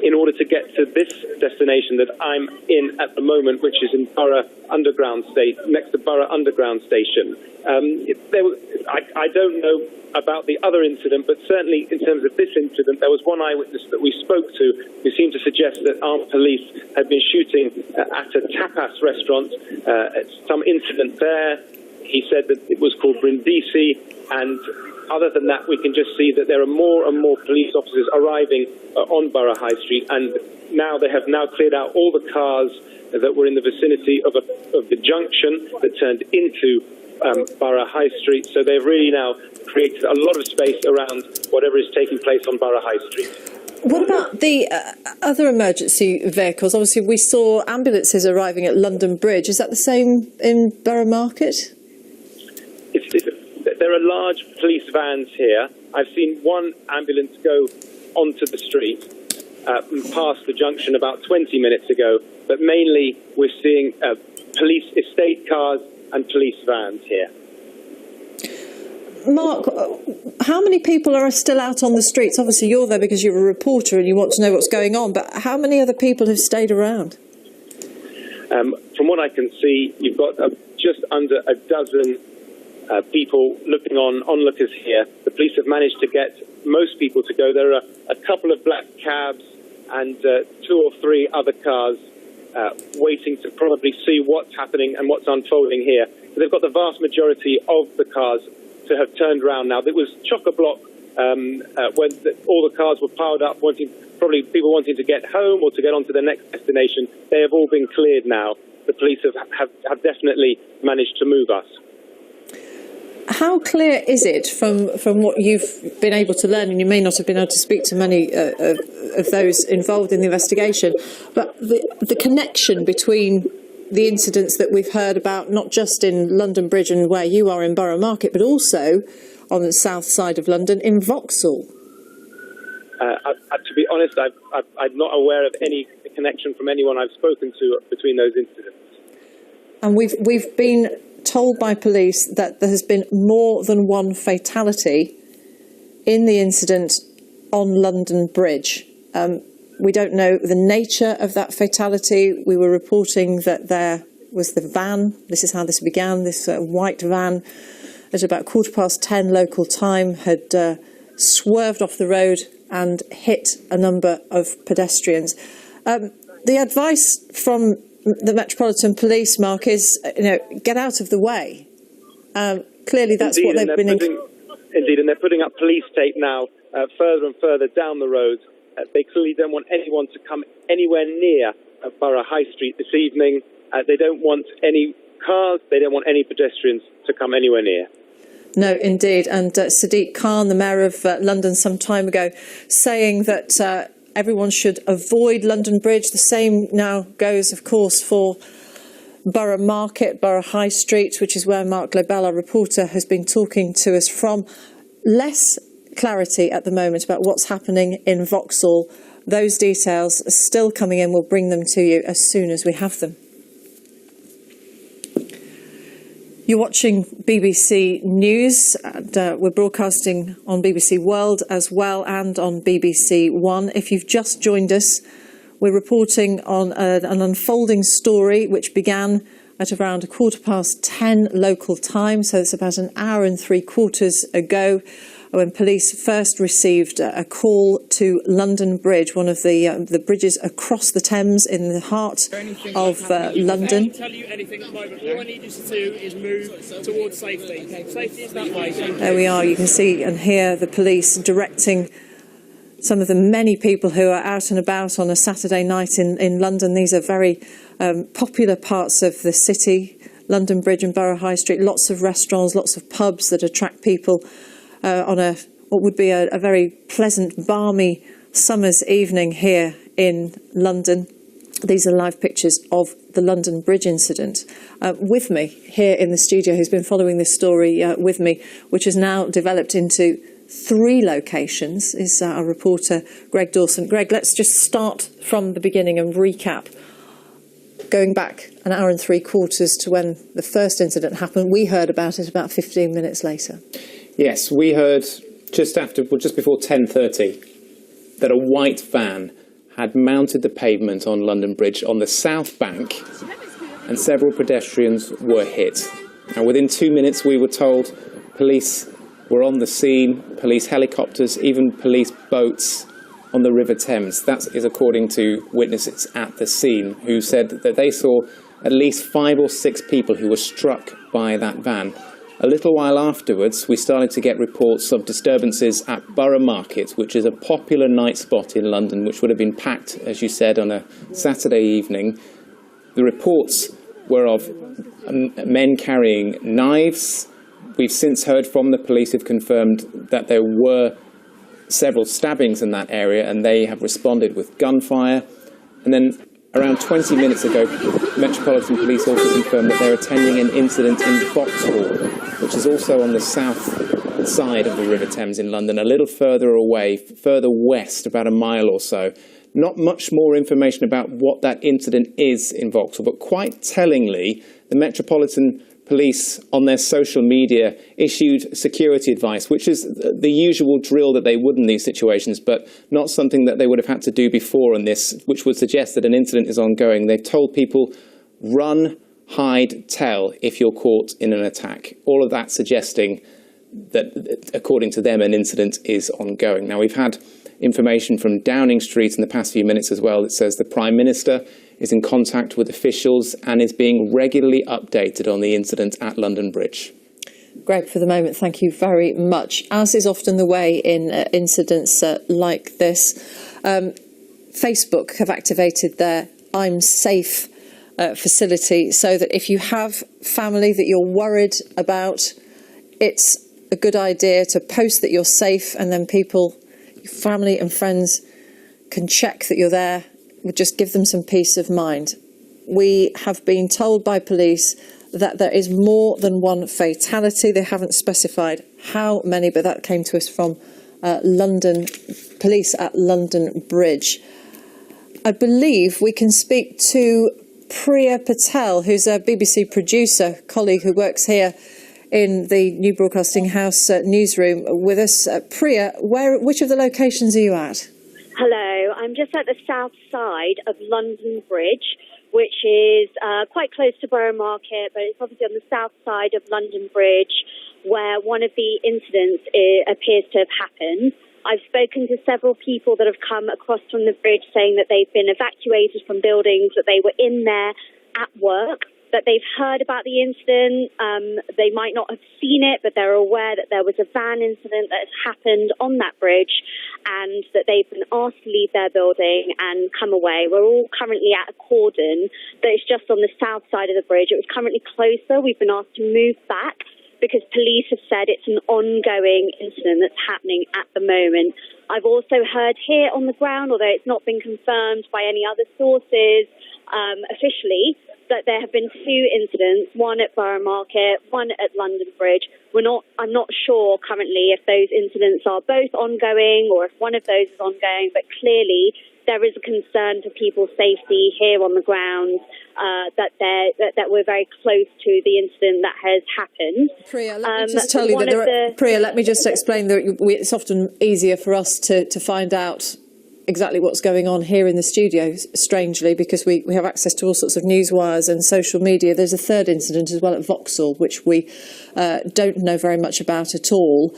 in order to get to this destination that I'm in at the moment, which is in Borough Underground Station, next to Borough Underground Station. I don't know about the other incident, but certainly in terms of this incident, there was one eyewitness that we spoke to who seemed to suggest that armed police had been shooting at a tapas restaurant, some incident there. He said that it was called Brindisi, and other than that, we can just see that there are more and more police officers arriving on Borough High Street, and now they have cleared out all the cars that were in the vicinity of the junction that turned into Borough High Street. So they've really now created a lot of space around whatever is taking place on Borough High Street. What about the other emergency vehicles? Obviously, we saw ambulances arriving at London Bridge. Is that the same in Borough Market? There are large police vans here. I've seen one ambulance go onto the street past the junction about 20 minutes ago, but mainly we're seeing police estate cars and police vans here. Mark, how many people are still out on the streets? Obviously, you're there because you're a reporter and you want to know what's going on, but how many other people have stayed around? From what I can see, you've got just under a dozen people looking onlookers here. The police have managed to get most people to go. There are a couple of black cabs and 2 or 3 other cars waiting to probably see what's happening and what's unfolding here. So they've got the vast majority of the cars to have turned around now. It was chock-a-block when all the cars were piled up, probably people wanting to get home or to get on to the next destination. They have all been cleared now. The police have definitely managed to move us. How clear is it from what you've been able to learn, and you may not have been able to speak to many of those involved in the investigation, but the connection between the incidents that we've heard about, not just in London Bridge and where you are in Borough Market, but also on the south side of London in Vauxhall? To be honest, I'm not aware of any connection from anyone I've spoken to between those incidents. And we've been told by police that there has been more than one fatality in the incident on London Bridge. We don't know the nature of that fatality. We were reporting that there was the van. This is how this began. This white van at about 10:15 local time had swerved off the road and hit a number of pedestrians. The advice from the Metropolitan Police, Mark, is get out of the way. Clearly, that's Indeed, what they've been. Indeed, and they're putting up police tape now further and further down the road. They clearly don't want anyone to come anywhere near Borough High Street this evening. They don't want any cars. They don't want any pedestrians to come anywhere near. No, indeed. And Sadiq Khan, the Mayor of London, some time ago, saying that everyone should avoid London Bridge. The same now goes, of course, for Borough Market, Borough High Street, which is where Mark Lebel, our reporter, has been talking to us from. Less clarity at the moment about what's happening in Vauxhall. Those details are still coming in. We'll bring them to you as soon as we have them. You're watching BBC News, and we're broadcasting on BBC World as well and on BBC One. If you've just joined us, we're reporting on an unfolding story which began at around 10:15 local time, so it's about an hour and 3/4 ago, when police first received a call to London Bridge, one of the bridges across the Thames in the heart of London. I can't tell you anything at the moment. All I need you to do is move towards safety. Safety is that way. There we are. You can see and hear the police directing some of the many people who are out and about on a Saturday night in London. These are very popular parts of the city, London Bridge and Borough High Street. Lots of restaurants, lots of pubs that attract people on what would be a very pleasant, balmy summer's evening here in London. These are live pictures of the London Bridge incident. With me here in the studio, who's been following this story with me, which has now developed into 3 locations, is our reporter Greg Dawson. Greg, let's just start from the beginning and recap. Going back an hour and 3/4 to when the first incident happened, we heard about it about 15 minutes later. Yes, we heard just before 10:30 that a white van had mounted the pavement on London Bridge on the south bank and several pedestrians were hit. Now, within 2 minutes, we were told police were on the scene, police helicopters, even police boats on the River Thames. That is according to witnesses at the scene who said that they saw at least 5 or 6 people who were struck by that van. A little while afterwards, we started to get reports of disturbances at Borough Market, which is a popular night spot in London, which would have been packed, as you said, on a Saturday evening. The reports were of men carrying knives. We've since heard from the police who've confirmed that there were several stabbings in that area, and they have responded with gunfire. And then around 20 minutes ago, Metropolitan Police also confirmed that they're attending an incident in Vauxhall, which is also on the south side of the River Thames in London, a little further away, further west, about a mile or so. Not much more information about what that incident is in Vauxhall, but quite tellingly, the Metropolitan Police on their social media issued security advice, which is the usual drill that they would in these situations, but not something that they would have had to do before on this, which would suggest that an incident is ongoing. They've told people, run, hide, tell if you're caught in an attack. All of that suggesting that, according to them, an incident is ongoing. Now, we've had information from Downing Street in the past few minutes as well that says the Prime Minister is in contact with officials and is being regularly updated on the incident at London Bridge. Greg, for the moment, thank you very much. As is often the way in incidents like this, Facebook have activated their I'm Safe facility so that if you have family that you're worried about, it's a good idea to post that you're safe, and then people, family and friends, can check that you're there. Would just give them some peace of mind. we have been told by police that there is more than one fatality. They haven't specified how many, but that came to us from London police at London Bridge. I believe we can speak to Priya Patel, who's a BBC producer, colleague who works here in the New Broadcasting House newsroom with us. Priya, which of the locations are you at? Hello, I'm just at the south side of London Bridge, which is quite close to Borough Market, but it's obviously on the south side of London Bridge where one of the incidents appears to have happened. I've spoken to several people that have come across from the bridge saying that they've been evacuated from buildings, that they were in there at work, that they've heard about the incident. They might not have seen it, but they're aware that there was a van incident that has happened on that bridge and that they've been asked to leave their building and come away. We're all currently at a cordon that is just on the south side of the bridge. It was currently closer. We've been asked to move back because police have said it's an ongoing incident that's happening at the moment. I've also heard here on the ground, although it's not been confirmed by any other sources officially, that there have been two incidents, one at Borough Market, one at London Bridge. I'm not sure currently if those incidents are both ongoing or if one of those is ongoing, but clearly there is a concern for people's safety here on the ground, that we're very close to the incident that has happened. Priya, let me just tell you Priya, let me just explain that it's often easier for us to find out exactly what's going on here in the studio, strangely, because we have access to all sorts of news wires and social media. There's a third incident as well at Vauxhall, which we don't know very much about at all.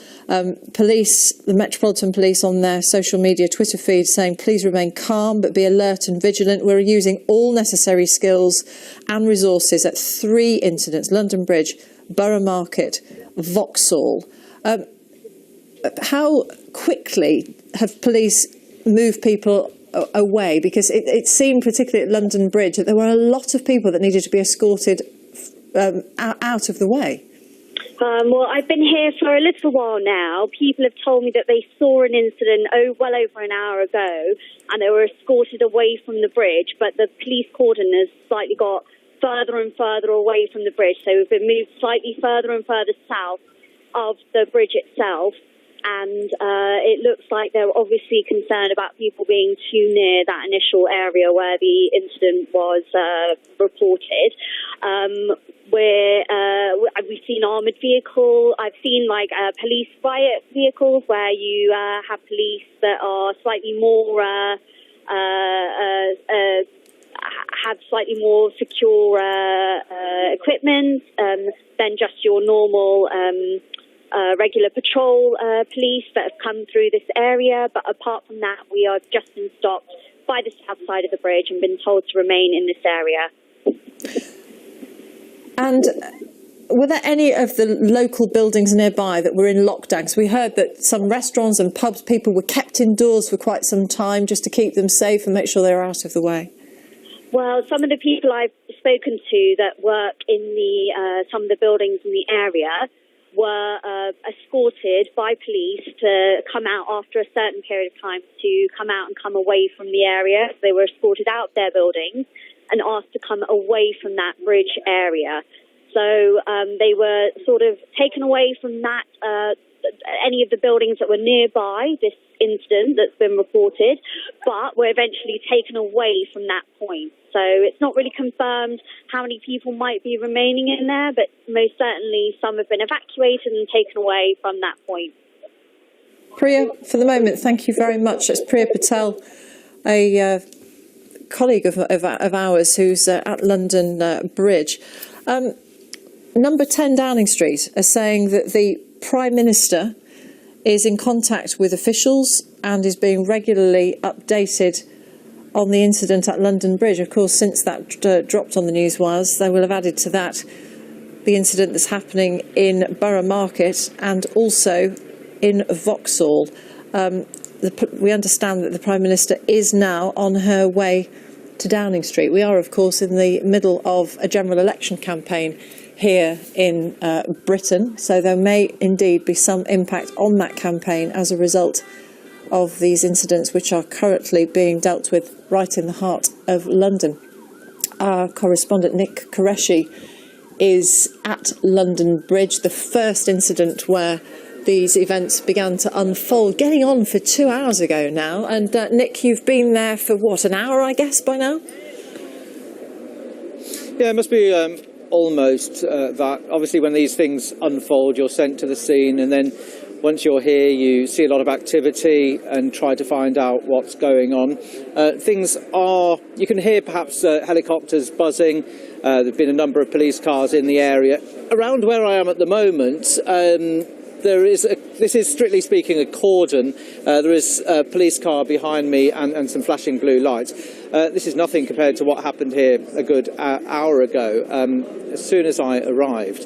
Police, the Metropolitan Police on their social media Twitter feed saying, please remain calm but be alert and vigilant. We're using all necessary skills and resources at 3 incidents, London Bridge, Borough Market, Vauxhall. How quickly have police move people away? Because it seemed, particularly at London Bridge, that there were a lot of people that needed to be escorted out of the way. Well, I've been here for a little while now. People have told me that they saw an incident well over an hour ago and they were escorted away from the bridge, but the police cordon has slightly got further and further away from the bridge, so we've been moved slightly further and further south of the bridge itself. And it looks like they're obviously concerned about people being too near that initial area where the incident was reported. We've seen armoured vehicles. I've seen police riot vehicles where you have police that are slightly more have slightly more secure equipment than just your normal regular patrol police that have come through this area. But apart from that, we have just been stopped by the south side of the bridge and been told to remain in this area. And were there any of the local buildings nearby that were in lockdown? So we heard that some restaurants and pubs, people were kept indoors for quite some time just to keep them safe and make sure they were out of the way. Well, some of the people I've spoken to that work in some of the buildings in the area were escorted by police to come out after a certain period of time, to come out and come away from the area. So they were escorted out their buildings and asked to come away from that bridge area. So they were sort of taken away from that, any of the buildings that were nearby this incident that's been reported, but were eventually taken away from that point. So it's not really confirmed how many people might be remaining in there, but most certainly some have been evacuated and taken away from that point. Priya, for the moment, thank you very much. It's Priya Patel, a colleague of ours who's at London Bridge. Number 10 Downing Street are saying that the Prime Minister is in contact with officials and is being regularly updated on the incident at London Bridge. Of course, since that dropped on the news wires, they will have added to that the incident that's happening in Borough Market and also in Vauxhall. We understand that the Prime Minister is now on her way to Downing Street. We are, of course, in the middle of a general election campaign here in Britain, so there may indeed be some impact on that campaign as a result of these incidents which are currently being dealt with right in the heart of London. our correspondent Nick Qureshi is at London Bridge, the first incident where these events began to unfold, getting on for 2 hours ago now. And Nick, you've been there for, what, an hour, I guess, by now? Yeah, it must be almost that. Obviously, when these things unfold, you're sent to the scene, and then once you're here, you see a lot of activity and try to find out what's going on. Things are, you can hear perhaps helicopters buzzing. There have been a number of police cars in the area. Around where I am at the moment, this is strictly speaking a cordon. There is a police car behind me and some flashing blue lights. This is nothing compared to what happened here a good hour ago. As soon as I arrived,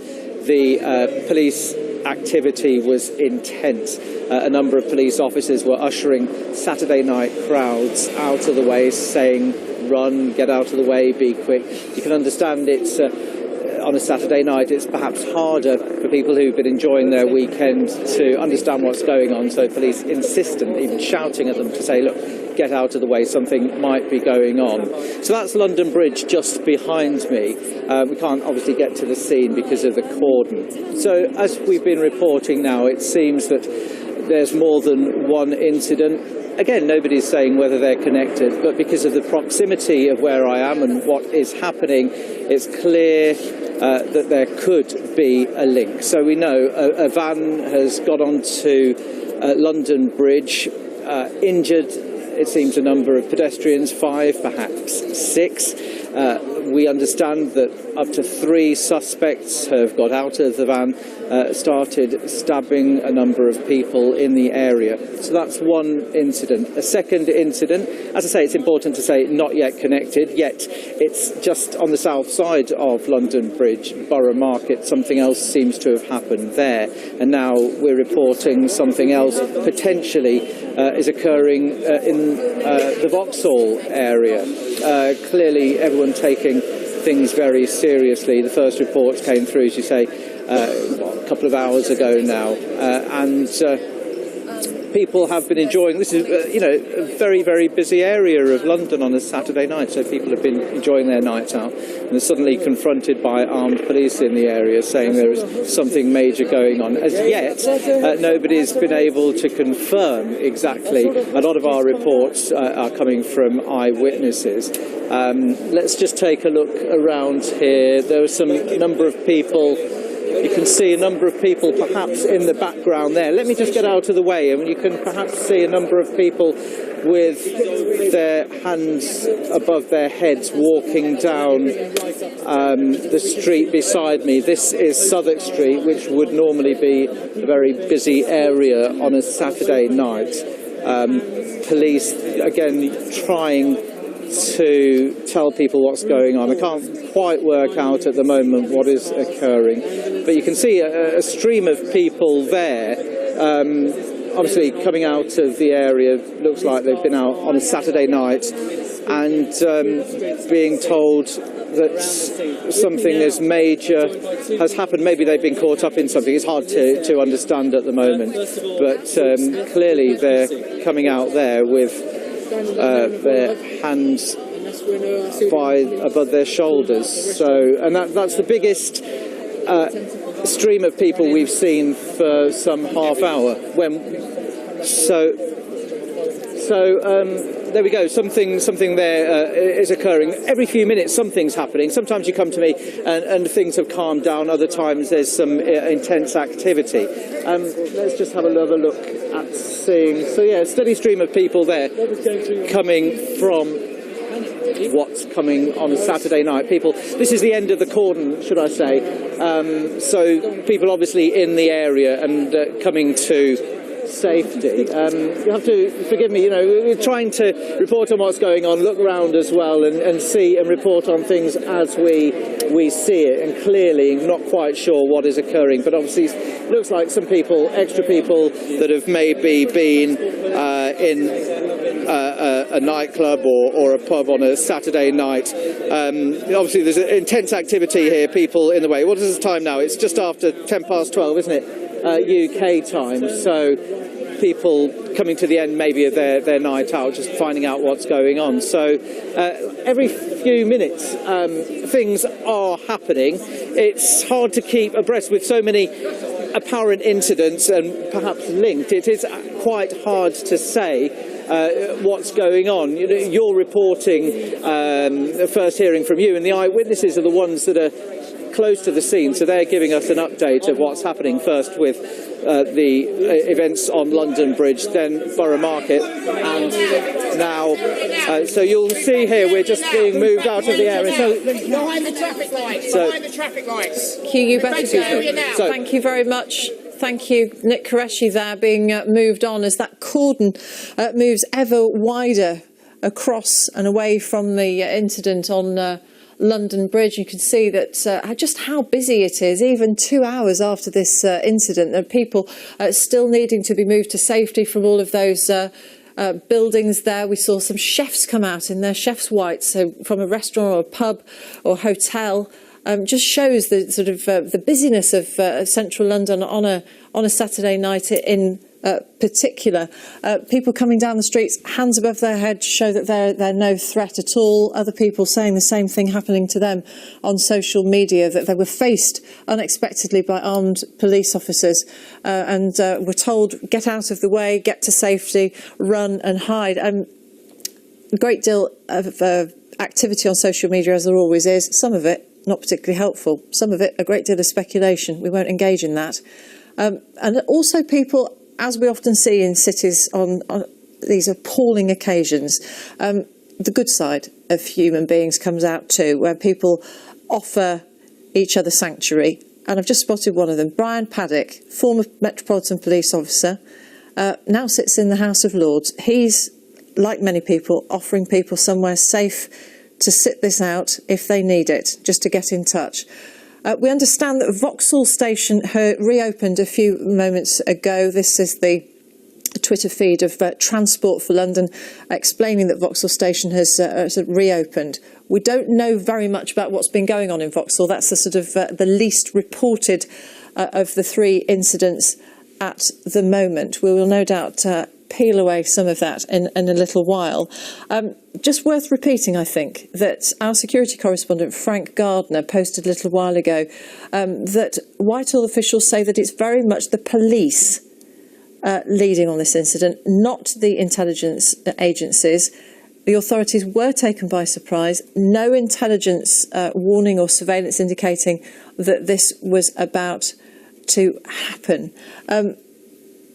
the police activity was intense. A number of police officers were ushering Saturday night crowds out of the way, saying, run, get out of the way, be quick. You can understand it's on a Saturday night, it's perhaps harder for people who've been enjoying their weekend to understand what's going on, so police insistent, even shouting at them to say, look, get out of the way, something might be going on. So that's London Bridge just behind me. We can't obviously get to the scene because of the cordon. So as we've been reporting now, it seems that there's more than one incident. Again, nobody's saying whether they're connected, but because of the proximity of where I am and what is happening, it's clear that there could be a link. So we know a van has got onto London Bridge, injured, it seems, a number of pedestrians, 5, perhaps 6. We understand that up to 3 suspects have got out of the van, started stabbing a number of people in the area. So that's one incident. A second incident, as I say, it's important to say not yet connected, yet it's just on the south side of London Bridge, Borough Market. Something else seems to have happened there. And now we're reporting something else potentially is occurring in the Vauxhall area. Clearly everyone taking things very seriously. The first reports came through, as you say, a couple of hours ago now, and people have been enjoying. This is, a very, very busy area of London on a Saturday night, so people have been enjoying their nights out, and they're suddenly confronted by armed police in the area saying there is something major going on. As yet, nobody's been able to confirm exactly. A lot of our reports are coming from eyewitnesses. Let's just take a look around here. There are some number of people. You can see a number of people perhaps in the background there. Let me just get out of the way, and you can perhaps see a number of people with their hands above their heads walking down the street beside me. This is Southwark Street, which would normally be a very busy area on a Saturday night. Police, again, trying to tell people what's going on. I can't quite work out at the moment what is occurring, but you can see a stream of people there, obviously coming out of the area. Looks like they've been out on a Saturday night and being told that something as major has happened. Maybe they've been caught up in something. It's hard to understand at the moment, but clearly they're coming out there with their hands above their shoulders. So, and that's the biggest stream of people we've seen for some half hour. There we go. Something there is occurring. Every few minutes, something's happening. Sometimes you come to me and things have calmed down. Other times there's some intense activity. Let's just have another look at seeing. So yeah, a steady stream of people there coming from what's coming on a Saturday night. People. This is the end of the cordon, should I say? So people obviously in the area and coming to safety. You have to forgive me, we're trying to report on what's going on, look around as well and see and report on things as we see it, and clearly not quite sure what is occurring, but obviously it looks like some people, extra people that have maybe been in a nightclub or a pub on a Saturday night. Obviously there's intense activity here, people in the way. What is the time now? It's just after 12:10, isn't it? UK time, so people coming to the end maybe of their night out, just finding out what's going on. So every few minutes things are happening. It's hard to keep abreast with so many apparent incidents and perhaps linked. It is quite hard to say what's going on. You're reporting first hearing from you, and the eyewitnesses are the ones that are close to the scene, so they're giving us an update of what's happening, first with the events on London Bridge, then Borough Market, and now so you'll see here we're just being moved out of the area. So behind the traffic lights. Behind the traffic lights. Thank you very much. Thank you, Nick Qureshi there, being moved on as that cordon moves ever wider across and away from the incident on London Bridge. You can see that just how busy it is, even 2 hours after this incident. There are people still needing to be moved to safety from all of those buildings there. We saw some chefs come out in their chef's whites, so from a restaurant or a pub or hotel. Just shows the sort of the busyness of central London on a Saturday night in particular. People coming down the streets, hands above their head, show that they're no threat at all. Other people saying the same thing happening to them on social media, that they were faced unexpectedly by armed police officers and were told, get out of the way, get to safety, run and hide. A great deal of activity on social media, as there always is. Some of it not particularly helpful. Some of it a great deal of speculation. We won't engage in that. And also people, as we often see in cities on these appalling occasions, the good side of human beings comes out too, where people offer each other sanctuary. And I've just spotted one of them, Brian Paddock, former Metropolitan Police officer, now sits in the House of Lords. He's, like many people, offering people somewhere safe to sit this out if they need it, just to get in touch. We understand that Vauxhall Station reopened a few moments ago. This is the Twitter feed of Transport for London explaining that Vauxhall Station has reopened. We don't know very much about what's been going on in Vauxhall. That's the sort of the least reported of the three incidents at the moment. We will no doubt peel away some of that in a little while. Just worth repeating, I think, that our security correspondent Frank Gardner posted a little while ago that Whitehall officials say that it's very much the police leading on this incident, not the intelligence agencies. The authorities were taken by surprise. No intelligence warning or surveillance indicating that this was about to happen.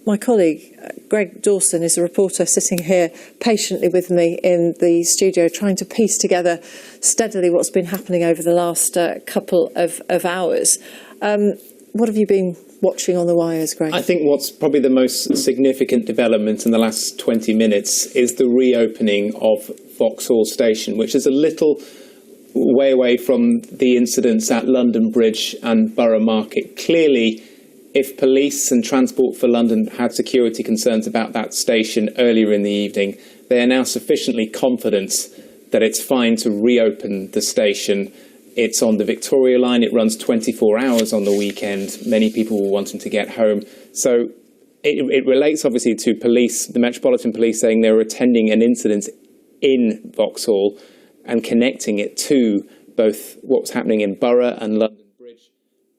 My colleague, Greg Dawson, is a reporter sitting here patiently with me in the studio, trying to piece together steadily what's been happening over the last couple of hours. What have you been watching on the wires, Greg? I think what's probably the most significant development in the last 20 minutes is the reopening of Vauxhall Station, which is a little way away from the incidents at London Bridge and Borough Market. Clearly, if police and Transport for London had security concerns about that station earlier in the evening, they are now sufficiently confident that it's fine to reopen the station. It's on the Victoria line. It runs 24 hours on the weekend. Many people were wanting to get home. So it relates obviously to police, the Metropolitan Police saying they were attending an incident in Vauxhall and connecting it to both what was happening in Borough and London Bridge.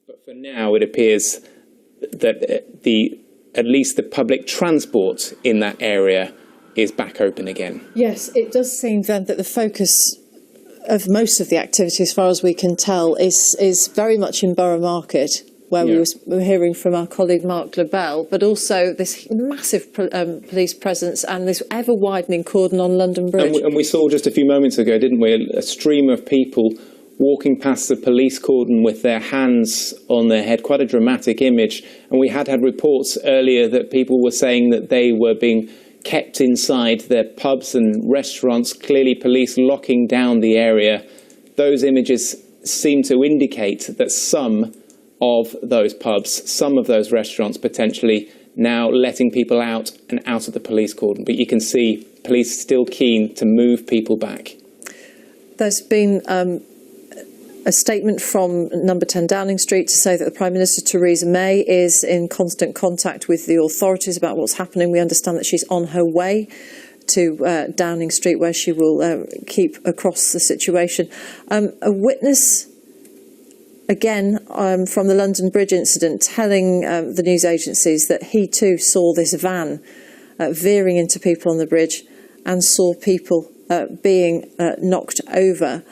But for now, it appears that at least the public transport in that area is back open again. Yes, it does seem then that the focus of most of the activity, as far as we can tell, is very much in Borough Market, where we were hearing from our colleague Mark Lebel, but also this massive police presence and this ever-widening cordon on London Bridge. And we saw just a few moments ago, didn't we, a stream of people walking past the police cordon with their hands on their head, quite a dramatic image. And we had reports earlier that people were saying that they were being kept inside their pubs and restaurants, clearly police locking down the area. Those images seem to indicate that some of those pubs, some of those restaurants potentially now letting people out and out of the police cordon. But you can see police still keen to move people back. There's been a statement from number 10 Downing Street to say that the Prime Minister, Theresa May, is in constant contact with the authorities about what's happening. We understand that she's on her way to Downing Street, where she will keep across the situation. A witness, again, from the London Bridge incident, telling the news agencies that he too saw this van veering into people on the bridge and saw people being knocked over.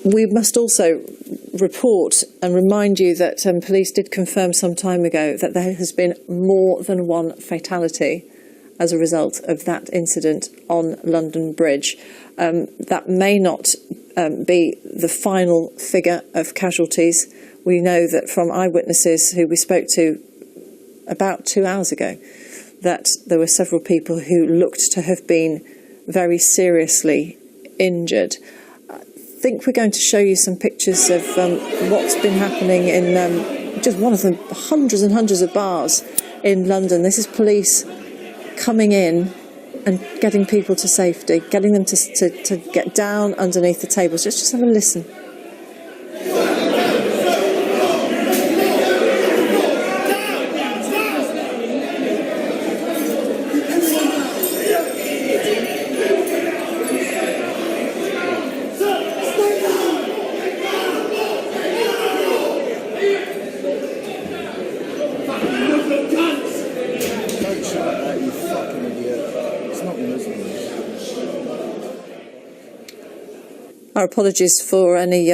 We must also report and remind you that police did confirm some time ago that there has been more than one fatality as a result of that incident on London Bridge. That may not be the final figure of casualties. We know that from eyewitnesses who we spoke to about 2 hours ago, that there were several people who looked to have been very seriously injured. I think we're going to show you some pictures of what's been happening in just one of the hundreds and hundreds of bars in London. This is police coming in and getting people to safety, getting them to get down underneath the tables. Let's just have a listen. Our apologies for any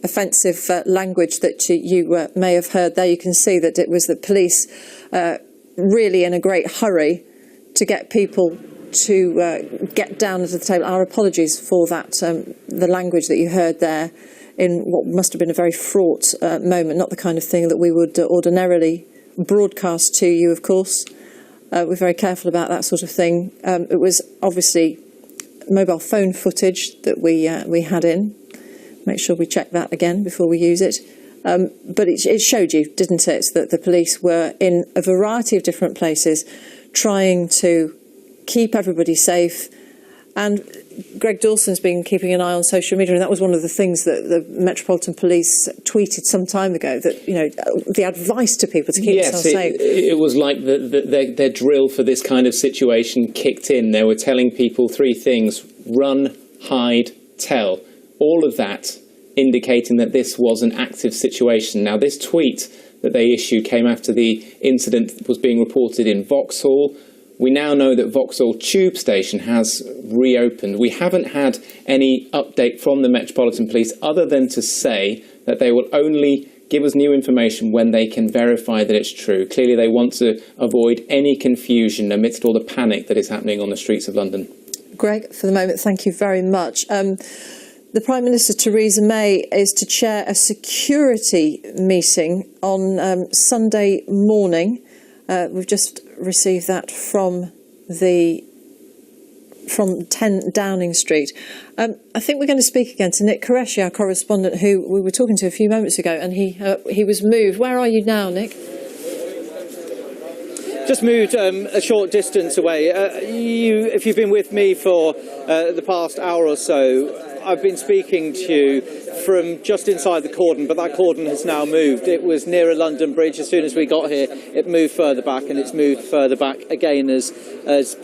offensive language that you may have heard there. You can see that it was the police really in a great hurry to get people to get down to the table. Our apologies for that, the language that you heard there in what must have been a very fraught moment, not the kind of thing that we would ordinarily broadcast to you, of course. We're very careful about that sort of thing. It was obviously mobile phone footage that we had in. Make sure we check that again before we use it. But it showed you, didn't it, that the police were in a variety of different places trying to keep everybody safe. And Greg Dawson's been keeping an eye on social media, and that was one of the things that the Metropolitan Police tweeted some time ago, that, you know, the advice to people to keep themselves safe. It was like their drill for this kind of situation kicked in. They were telling people three things: run, hide, tell. All of that indicating that this was an active situation. Now, this tweet that they issued came after the incident was being reported in Vauxhall. We now know that Vauxhall Tube Station has reopened. We haven't had any update from the Metropolitan Police other than to say that they will only give us new information when they can verify that it's true. Clearly, they want to avoid any confusion amidst all the panic that is happening on the streets of London. Greg, for the moment, thank you very much. The Prime Minister, Theresa May, is to chair a security meeting on Sunday morning. We've just received that from 10 Downing Street. I think we're going to speak again to Nick Qureshi, our correspondent, who we were talking to a few moments ago, and he was moved. Where are you now, Nick? Just moved a short distance away. If you've been with me for the past hour or so, I've been speaking to you from just inside the cordon, but that cordon has now moved. It was nearer London Bridge. As soon as we got here, it moved further back, and it's moved further back again as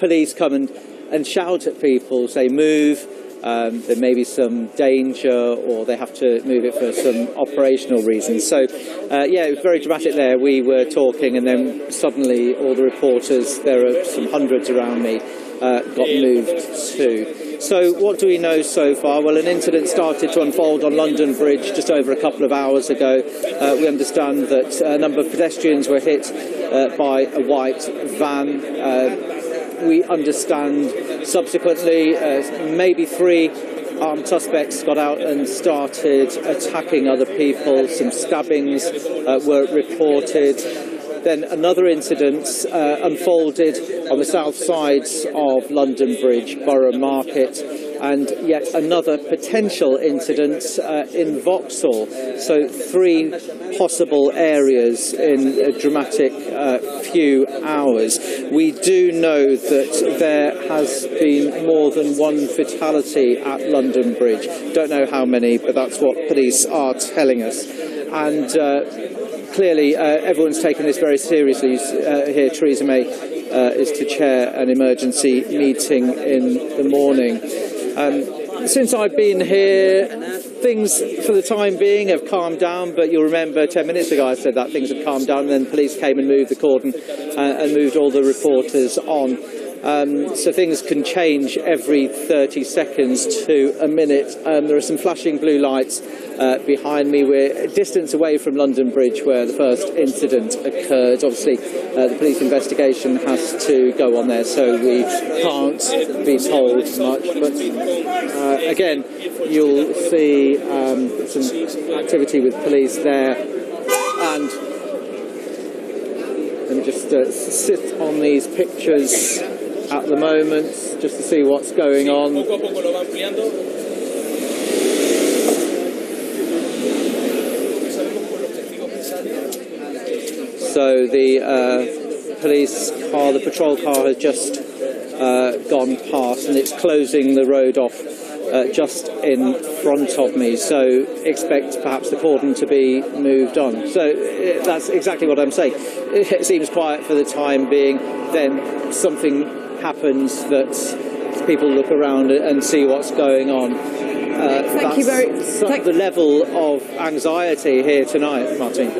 police come and shout at people, say move. There may be some danger, or they have to move it for some operational reasons. So, yeah, it was very dramatic there. We were talking, and then suddenly all the reporters, there are some hundreds around me, got moved too. So what do we know so far? Well, an incident started to unfold on London Bridge just over a couple of hours ago. We understand that a number of pedestrians were hit by a white van. We understand subsequently maybe 3 armed suspects got out and started attacking other people. Some stabbings were reported. Then another incident unfolded on the south sides of London Bridge, Borough Market. and yet another potential incident in Vauxhall. So 3 possible areas in a dramatic few hours. We do know that there has been more than one fatality at London Bridge. Don't know how many, but that's what police are telling us. And clearly everyone's taken this very seriously. Here Theresa May is to chair an emergency meeting in the morning. Since I've been here, things for the time being have calmed down, but you'll remember 10 minutes ago I said that things had calmed down, and then police came and moved the cordon and moved all the reporters on. So things can change every 30 seconds to a minute. There are some flashing blue lights behind me. We're a distance away from London Bridge where the first incident occurred. Obviously, the police investigation has to go on there, so we can't be told much. But again, you'll see some activity with police there. And let me just sit on these pictures at the moment, just to see what's going on. So the police car, the patrol car, has just gone past, and it's closing the road off just in front of me. So expect perhaps the cordon to be moved on. So that's exactly what I'm saying. It seems quiet for the time being, then something happens that people look around and see what's going on. Thank you very much. The level of anxiety here tonight, Martin.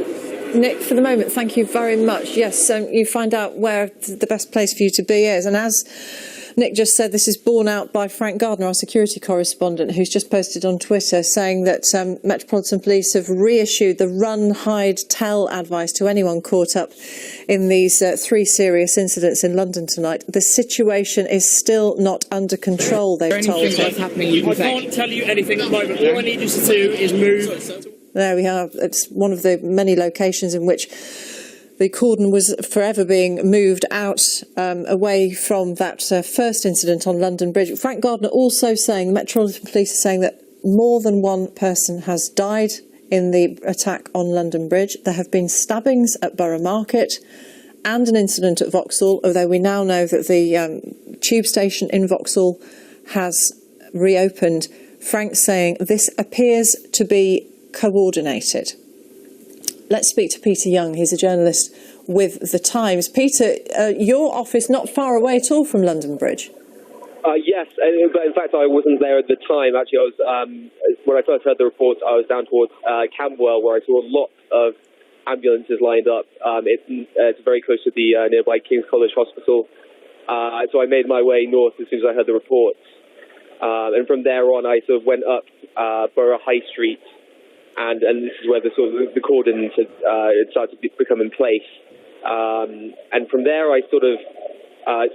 Nick, for the moment, thank you very much. Yes, you find out where the best place for you to be is. And as Nick just said, this is borne out by Frank Gardner, our security correspondent, who's just posted on Twitter saying that Metropolitan Police have reissued the run, hide, tell advice to anyone caught up in these 3 serious incidents in London tonight. The situation is still not under control, they've told me. I can't tell you anything at the moment. All I need you to do is move. There we are. It's one of the many locations in which the cordon was forever being moved out away from that first incident on London Bridge. Frank Gardner also saying, the Metropolitan Police are saying that more than one person has died in the attack on London Bridge. There have been stabbings at Borough Market and an incident at Vauxhall, although we now know that the tube station in Vauxhall has reopened. Frank saying this appears to be coordinated. Let's speak to Peter Young. He's a journalist with The Times. Peter, your office not far away at all from London Bridge? Yes, but in fact I wasn't there at the time. Actually, I was when I first heard the reports, I was down towards Camberwell, where I saw a lot of ambulances lined up. It's very close to the nearby King's College Hospital. So I made my way north as soon as I heard the reports. And from there on, I sort of went up Borough High Street, and this is where the cordons had started to become in place. And from there, I sort of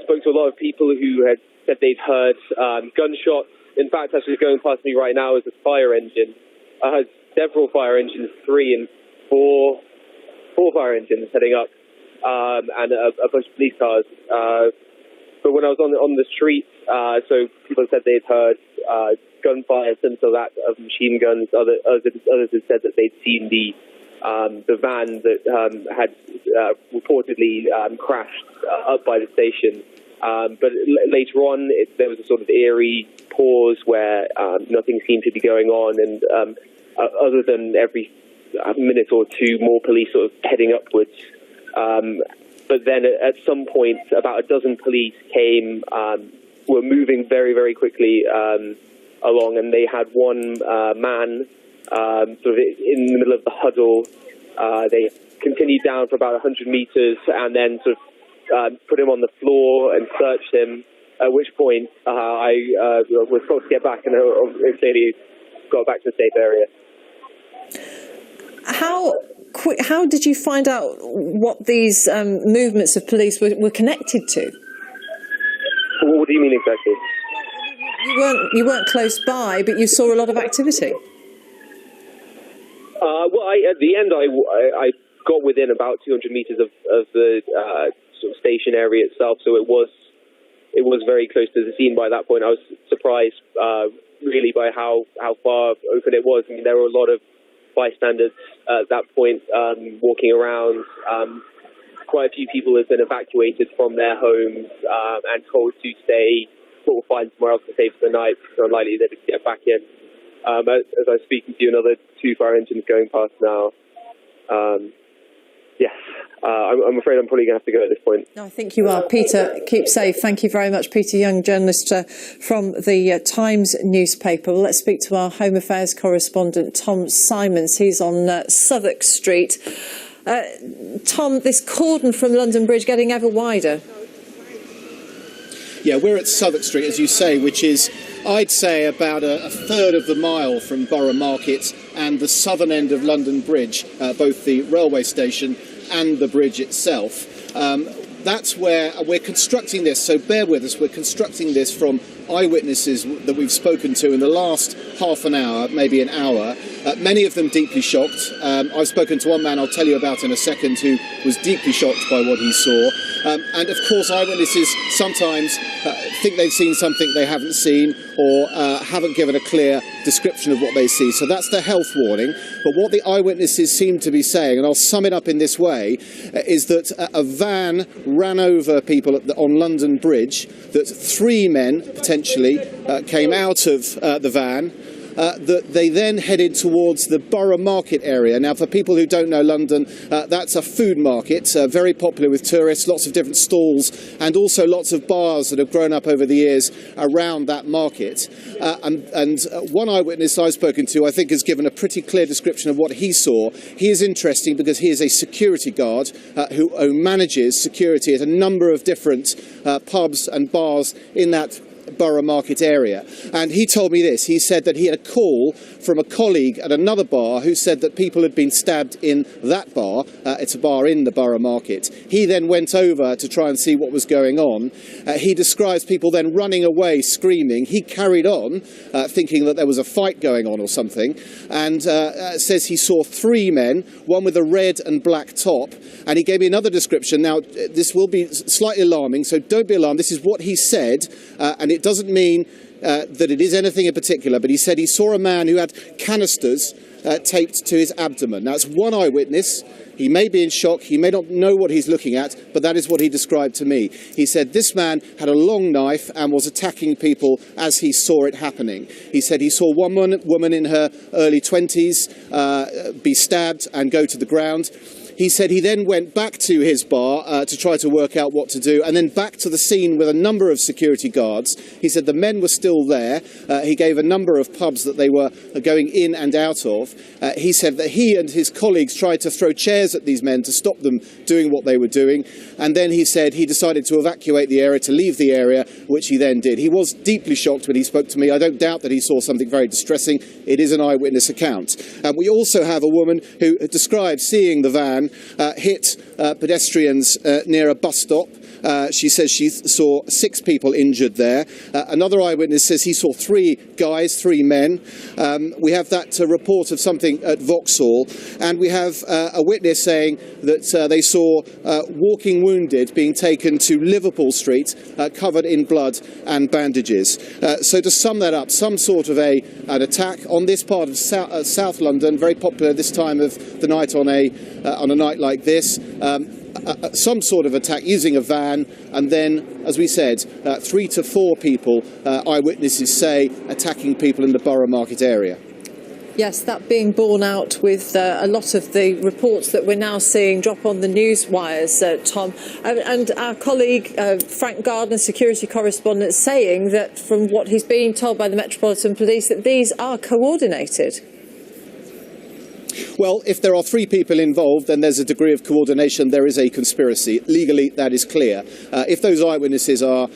spoke to a lot of people who had said they'd heard gunshots. In fact, actually going past me right now is a fire engine. I heard several fire engines, 3 and 4 fire engines heading up, and a bunch of police cars. But when I was on the street, so people said they'd heard gunfire, similar to that of machine guns. Others had said that they'd seen the van that had reportedly crashed up by the station. But later on, there was a sort of eerie pause where nothing seemed to be going on, and other than every minute or two, more police sort of heading upwards. But then at some point, about a dozen police came, were moving very, very quickly along, and they had one man sort of in the middle of the huddle. They continued down for about 100 meters and then sort of put him on the floor and searched him, at which point I was told to get back, and clearly got back to a safe area. How did you find out what these movements of police were connected to? What do you mean exactly? You weren't close by, but you saw a lot of activity. Well, at the end, I got within about 200 meters of the sort of station area itself, so it was it was very close to the scene by that point. I was surprised, really, by how far open it was. I mean, there were a lot of bystanders at that point walking around. Quite a few people have been evacuated from their homes and told to stay, sort of find somewhere else to stay for the night. It's unlikely they would get back in. As I'm speaking to you, another 2 fire engines going past now. Yes, I'm afraid I'm probably going to have to go at this point. No, I think you are. Peter, keep safe. Thank you very much. Peter Young, journalist from the Times newspaper. Well, let's speak to our Home Affairs correspondent, Tom Simons. He's on Southwark Street. Tom, this cordon from London Bridge getting ever wider. Yeah, we're at Southwark Street, as you say, which is, I'd say, about a third of the mile from Borough Market and the southern end of London Bridge, both the railway station and the bridge itself. That's where we're constructing this, so bear with us. We're constructing this from eyewitnesses that we've spoken to in the last half an hour, maybe an hour, many of them deeply shocked. I've spoken to one man I'll tell you about in a second who was deeply shocked by what he saw. And of course eyewitnesses sometimes think they've seen something they haven't seen or haven't given a clear description of what they see. So that's the health warning. But what the eyewitnesses seem to be saying, and I'll sum it up in this way, is that a van ran over people on London Bridge, that 3 men potentially came out of the van, that they then headed towards the Borough Market area. Now, for people who don't know London, that's a food market, very popular with tourists, lots of different stalls, and also lots of bars that have grown up over the years around that market. And one eyewitness I've spoken to, I think, has given a pretty clear description of what he saw. He is interesting because he is a security guard who manages security at a number of different pubs and bars in that Borough Market area. And he told me this. He said that he had a call from a colleague at another bar who said that people had been stabbed in that bar. It's a bar in the Borough Market. He then went over to try and see what was going on. He describes people then running away screaming. He carried on thinking that there was a fight going on or something, and says he saw 3 men, one with a red and black top, and he gave me another description. Now, this will be slightly alarming, so don't be alarmed. This is what he said, and it doesn't mean that it is anything in particular, but he said he saw a man who had canisters taped to his abdomen. Now, it's one eyewitness. He may be in shock, he may not know what he's looking at, but that is what he described to me. He said this man had a long knife and was attacking people as he saw it happening. He said he saw one woman in her early 20s be stabbed and go to the ground. He said he then went back to his bar to try to work out what to do, and then back to the scene with a number of security guards. He said the men were still there. He gave a number of pubs that they were going in and out of. He said that he and his colleagues tried to throw chairs at these men to stop them doing what they were doing, and then he said he decided to evacuate the area, to leave the area, which he then did. He was deeply shocked when he spoke to me. I don't doubt that he saw something very distressing. It is an eyewitness account. We also have a woman who described seeing the van hit pedestrians near a bus stop. She says she saw 6 people injured there. Another eyewitness says he saw 3 guys, 3 men. We have that report of something at Vauxhall, and we have a witness saying that they saw walking wounded being taken to Liverpool Street, covered in blood and bandages. So to sum that up, some sort of an attack on this part of South London, very popular this time of the night on a night like this. Some sort of attack using a van, and then, as we said, 3 to 4 people, eyewitnesses say, attacking people in the Borough Market area. Yes, that being borne out with a lot of the reports that we're now seeing drop on the news wires, Tom. And our colleague, Frank Gardner, security correspondent, saying that from what he's being told by the Metropolitan Police, that these are coordinated. Well, if there are 3 people involved, then there's a degree of coordination. There is a conspiracy. Legally, that is clear. If those eyewitnesses are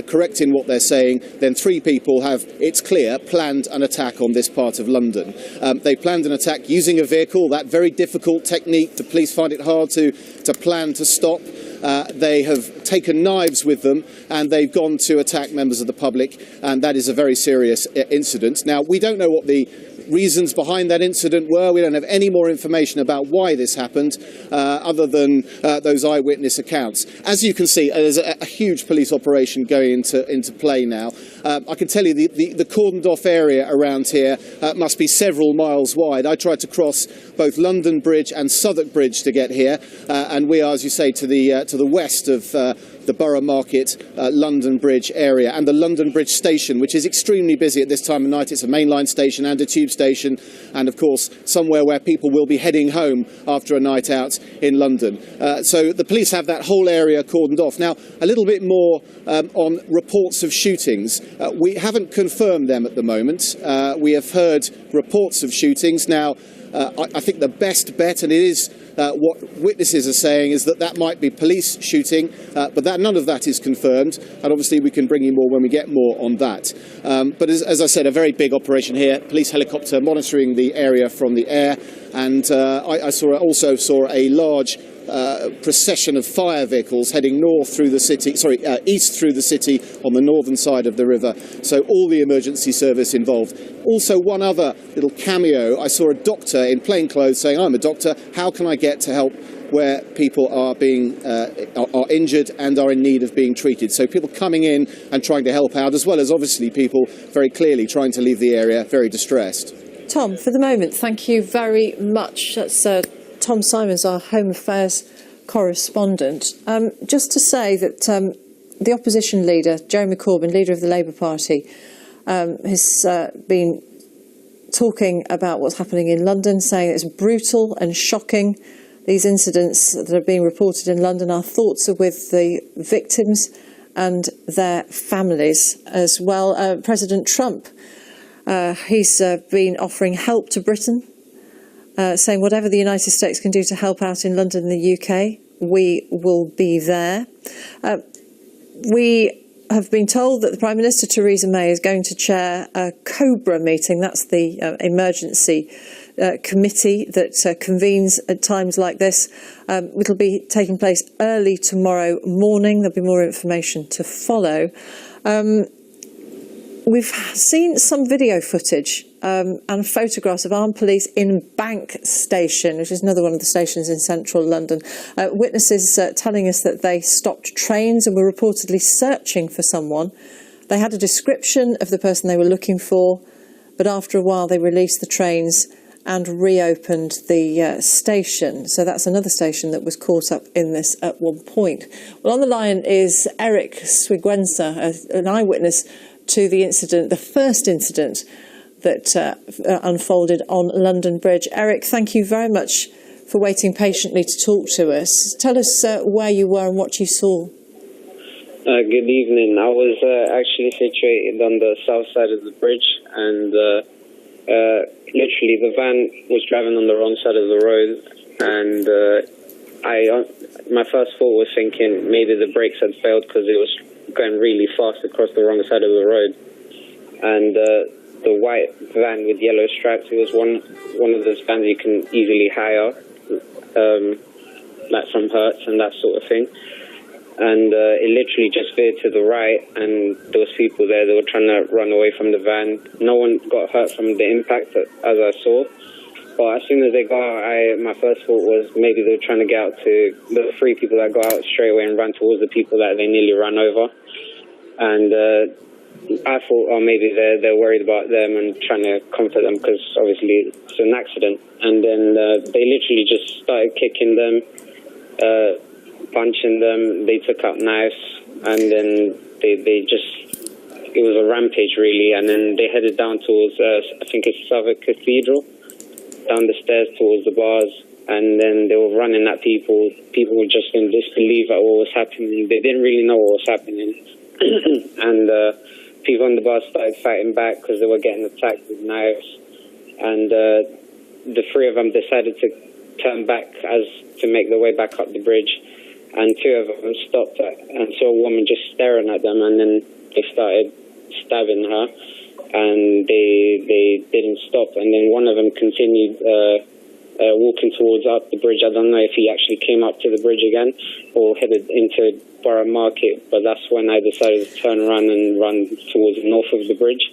correct in what they're saying, then 3 people have, it's clear, planned an attack on this part of London. They planned an attack using a vehicle, that very difficult technique. The police find it hard to plan to stop. They have taken knives with them and they've gone to attack members of the public, and that is a very serious incident. Now, we don't know what the reasons behind that incident were. We don't have any more information about why this happened, other than those eyewitness accounts. As you can see, there's a huge police operation going into play now. I can tell you the cordoned off area around here must be several miles wide. I tried to cross both London Bridge and Southwark Bridge to get here, and we are, as you say, to the west of the Borough Market, London Bridge area, and the London Bridge station, which is extremely busy at this time of night. It's a mainline station and a tube station, and of course somewhere where people will be heading home after a night out in London. So the police have that whole area cordoned off. Now, a little bit more on reports of shootings. We haven't confirmed them at the moment. We have heard reports of shootings. Now, I think the best bet, and it is what witnesses are saying, is that might be police shooting, but none of that is confirmed, and obviously we can bring you more when we get more on that. But as I said, a very big operation here, police helicopter monitoring the area from the air, and I also saw a large procession of fire vehicles heading east through the city on the northern side of the river. So all the emergency service involved. Also, one other little cameo, I saw a doctor in plain clothes saying, "I'm a doctor, how can I get to help where people are being are injured and are in need of being treated?" So people coming in and trying to help out, as well as obviously people very clearly trying to leave the area very distressed. Tom, for the moment, thank you very much. That's Tom Simons, our Home Affairs correspondent. Just to say that the opposition leader, Jeremy Corbyn, leader of the Labour Party, has been talking about what's happening in London, saying it's brutal and shocking. These incidents that are being reported in London, our thoughts are with the victims and their families as well. President Trump, he's been offering help to Britain, saying whatever the United States can do to help out in London and the UK, we will be there. We have been told that the Prime Minister, Theresa May, is going to chair a COBRA meeting. That's the emergency committee that convenes at times like this. It'll be taking place early tomorrow morning. There'll be more information to follow. We've seen some video footage and photographs of armed police in Bank Station, which is another one of the stations in central London. Witnesses telling us that they stopped trains and were reportedly searching for someone. They had a description of the person they were looking for, but after a while they released the trains and reopened the station. So that's another station that was caught up in this at one point. Well, on the line is Eric Swigwensa, an eyewitness to the incident, the first incident that unfolded on London Bridge. Eric, thank you very much for waiting patiently to talk to us. Tell us where you were and what you saw. Good evening. I was actually situated on the south side of the bridge, and literally the van was driving on the wrong side of the road, and my first thought was thinking maybe the brakes had failed because it was going really fast across the wrong side of the road. And the white van with yellow stripes, it was one of those vans you can easily hire, like from Hertz and that sort of thing. And it literally just veered to the right, and there was people there that were trying to run away from the van. No one got hurt from the impact, as I saw. But as soon as they got out, my first thought was maybe they were trying to get out to the three people that got out straight away and ran towards the people that they nearly ran over. And I thought, oh, maybe they're worried about them and trying to comfort them because obviously it's an accident. And then they literally just started kicking them, punching them. They took out knives, and then they just, it was a rampage really. And then they headed down towards, I think it's Southwark Cathedral, down the stairs towards the bars, and then they were running at people. People were just in disbelief at what was happening. They didn't really know what was happening. And people on the bars started fighting back because they were getting attacked with knives. And the three of them decided to turn back as to make their way back up the bridge. And two of them stopped and saw a woman just staring at them, and then they started stabbing her. And they didn't stop, and then one of them continued walking towards up the bridge. I don't know if he actually came up to the bridge again or headed into Borough Market, but that's when I decided to turn around and run towards the north of the bridge.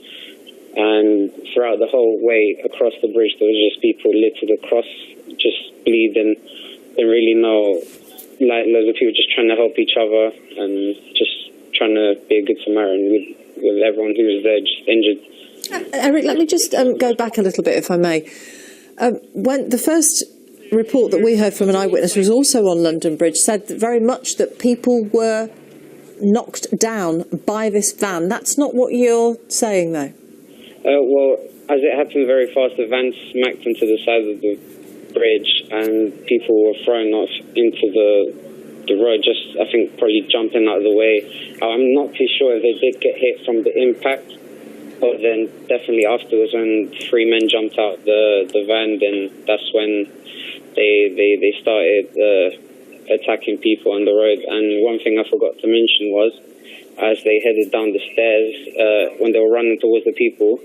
And throughout the whole way across the bridge, there was just people littered across, just bleeding. Didn't really know, like loads of people just trying to help each other and just trying to be a good Samaritan with everyone who was there just injured. Eric, let me just go back a little bit, if I may. When the first report that we heard from an eyewitness was also on London Bridge, said that very much that people were knocked down by this van. That's not what you're saying, though. Well, as it happened very fast, the van smacked into the side of the bridge and people were thrown off into the road, just, I think, probably jumping out of the way. I'm not too sure if they did get hit from the impact, but then definitely afterwards when 3 men jumped out the van, then that's when they started attacking people on the road. And one thing I forgot to mention was, as they headed down the stairs, when they were running towards the people,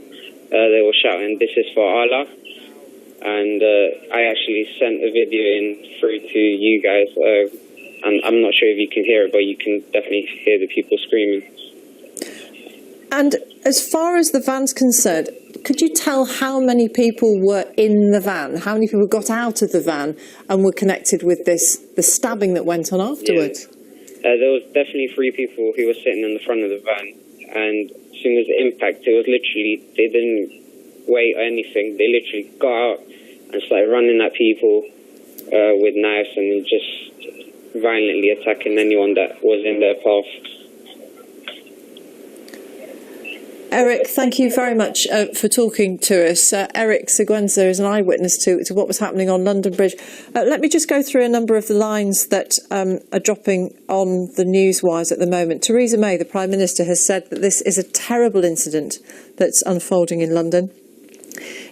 they were shouting, "This is for Allah." And I actually sent a video in through to you guys, and I'm not sure if you can hear it, but you can definitely hear the people screaming. And as far as the van's concerned, could you tell how many people were in the van? How many people got out of the van and were connected with the stabbing that went on afterwards? Yeah. There was definitely 3 people who were sitting in the front of the van, and as soon as the impact, it was literally, they didn't wait or anything. They literally got out and started running at people with knives and just violently attacking anyone that was in their path. Eric, thank you very much for talking to us. Eric Seguenza is an eyewitness to what was happening on London Bridge. Let me just go through a number of the lines that are dropping on the news wires at the moment. Theresa May, the Prime Minister, has said that this is a terrible incident that's unfolding in London.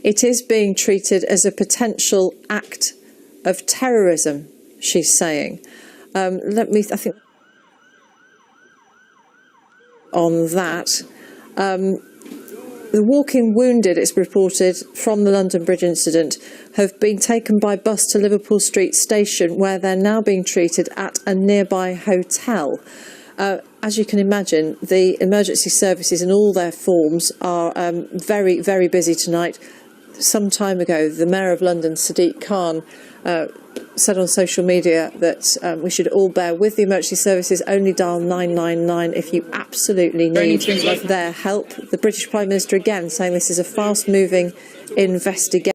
It is being treated as a potential act of terrorism, she's saying. I think on that. The walking wounded, it's reported, from the London Bridge incident have been taken by bus to Liverpool Street Station, where they're now being treated at a nearby hotel. As you can imagine, the emergency services in all their forms are very, very busy tonight. Some time ago, the Mayor of London, Sadiq Khan, said on social media that we should all bear with the emergency services. Only dial 999 if you absolutely need their help. The British Prime Minister again saying this is a fast-moving investigation.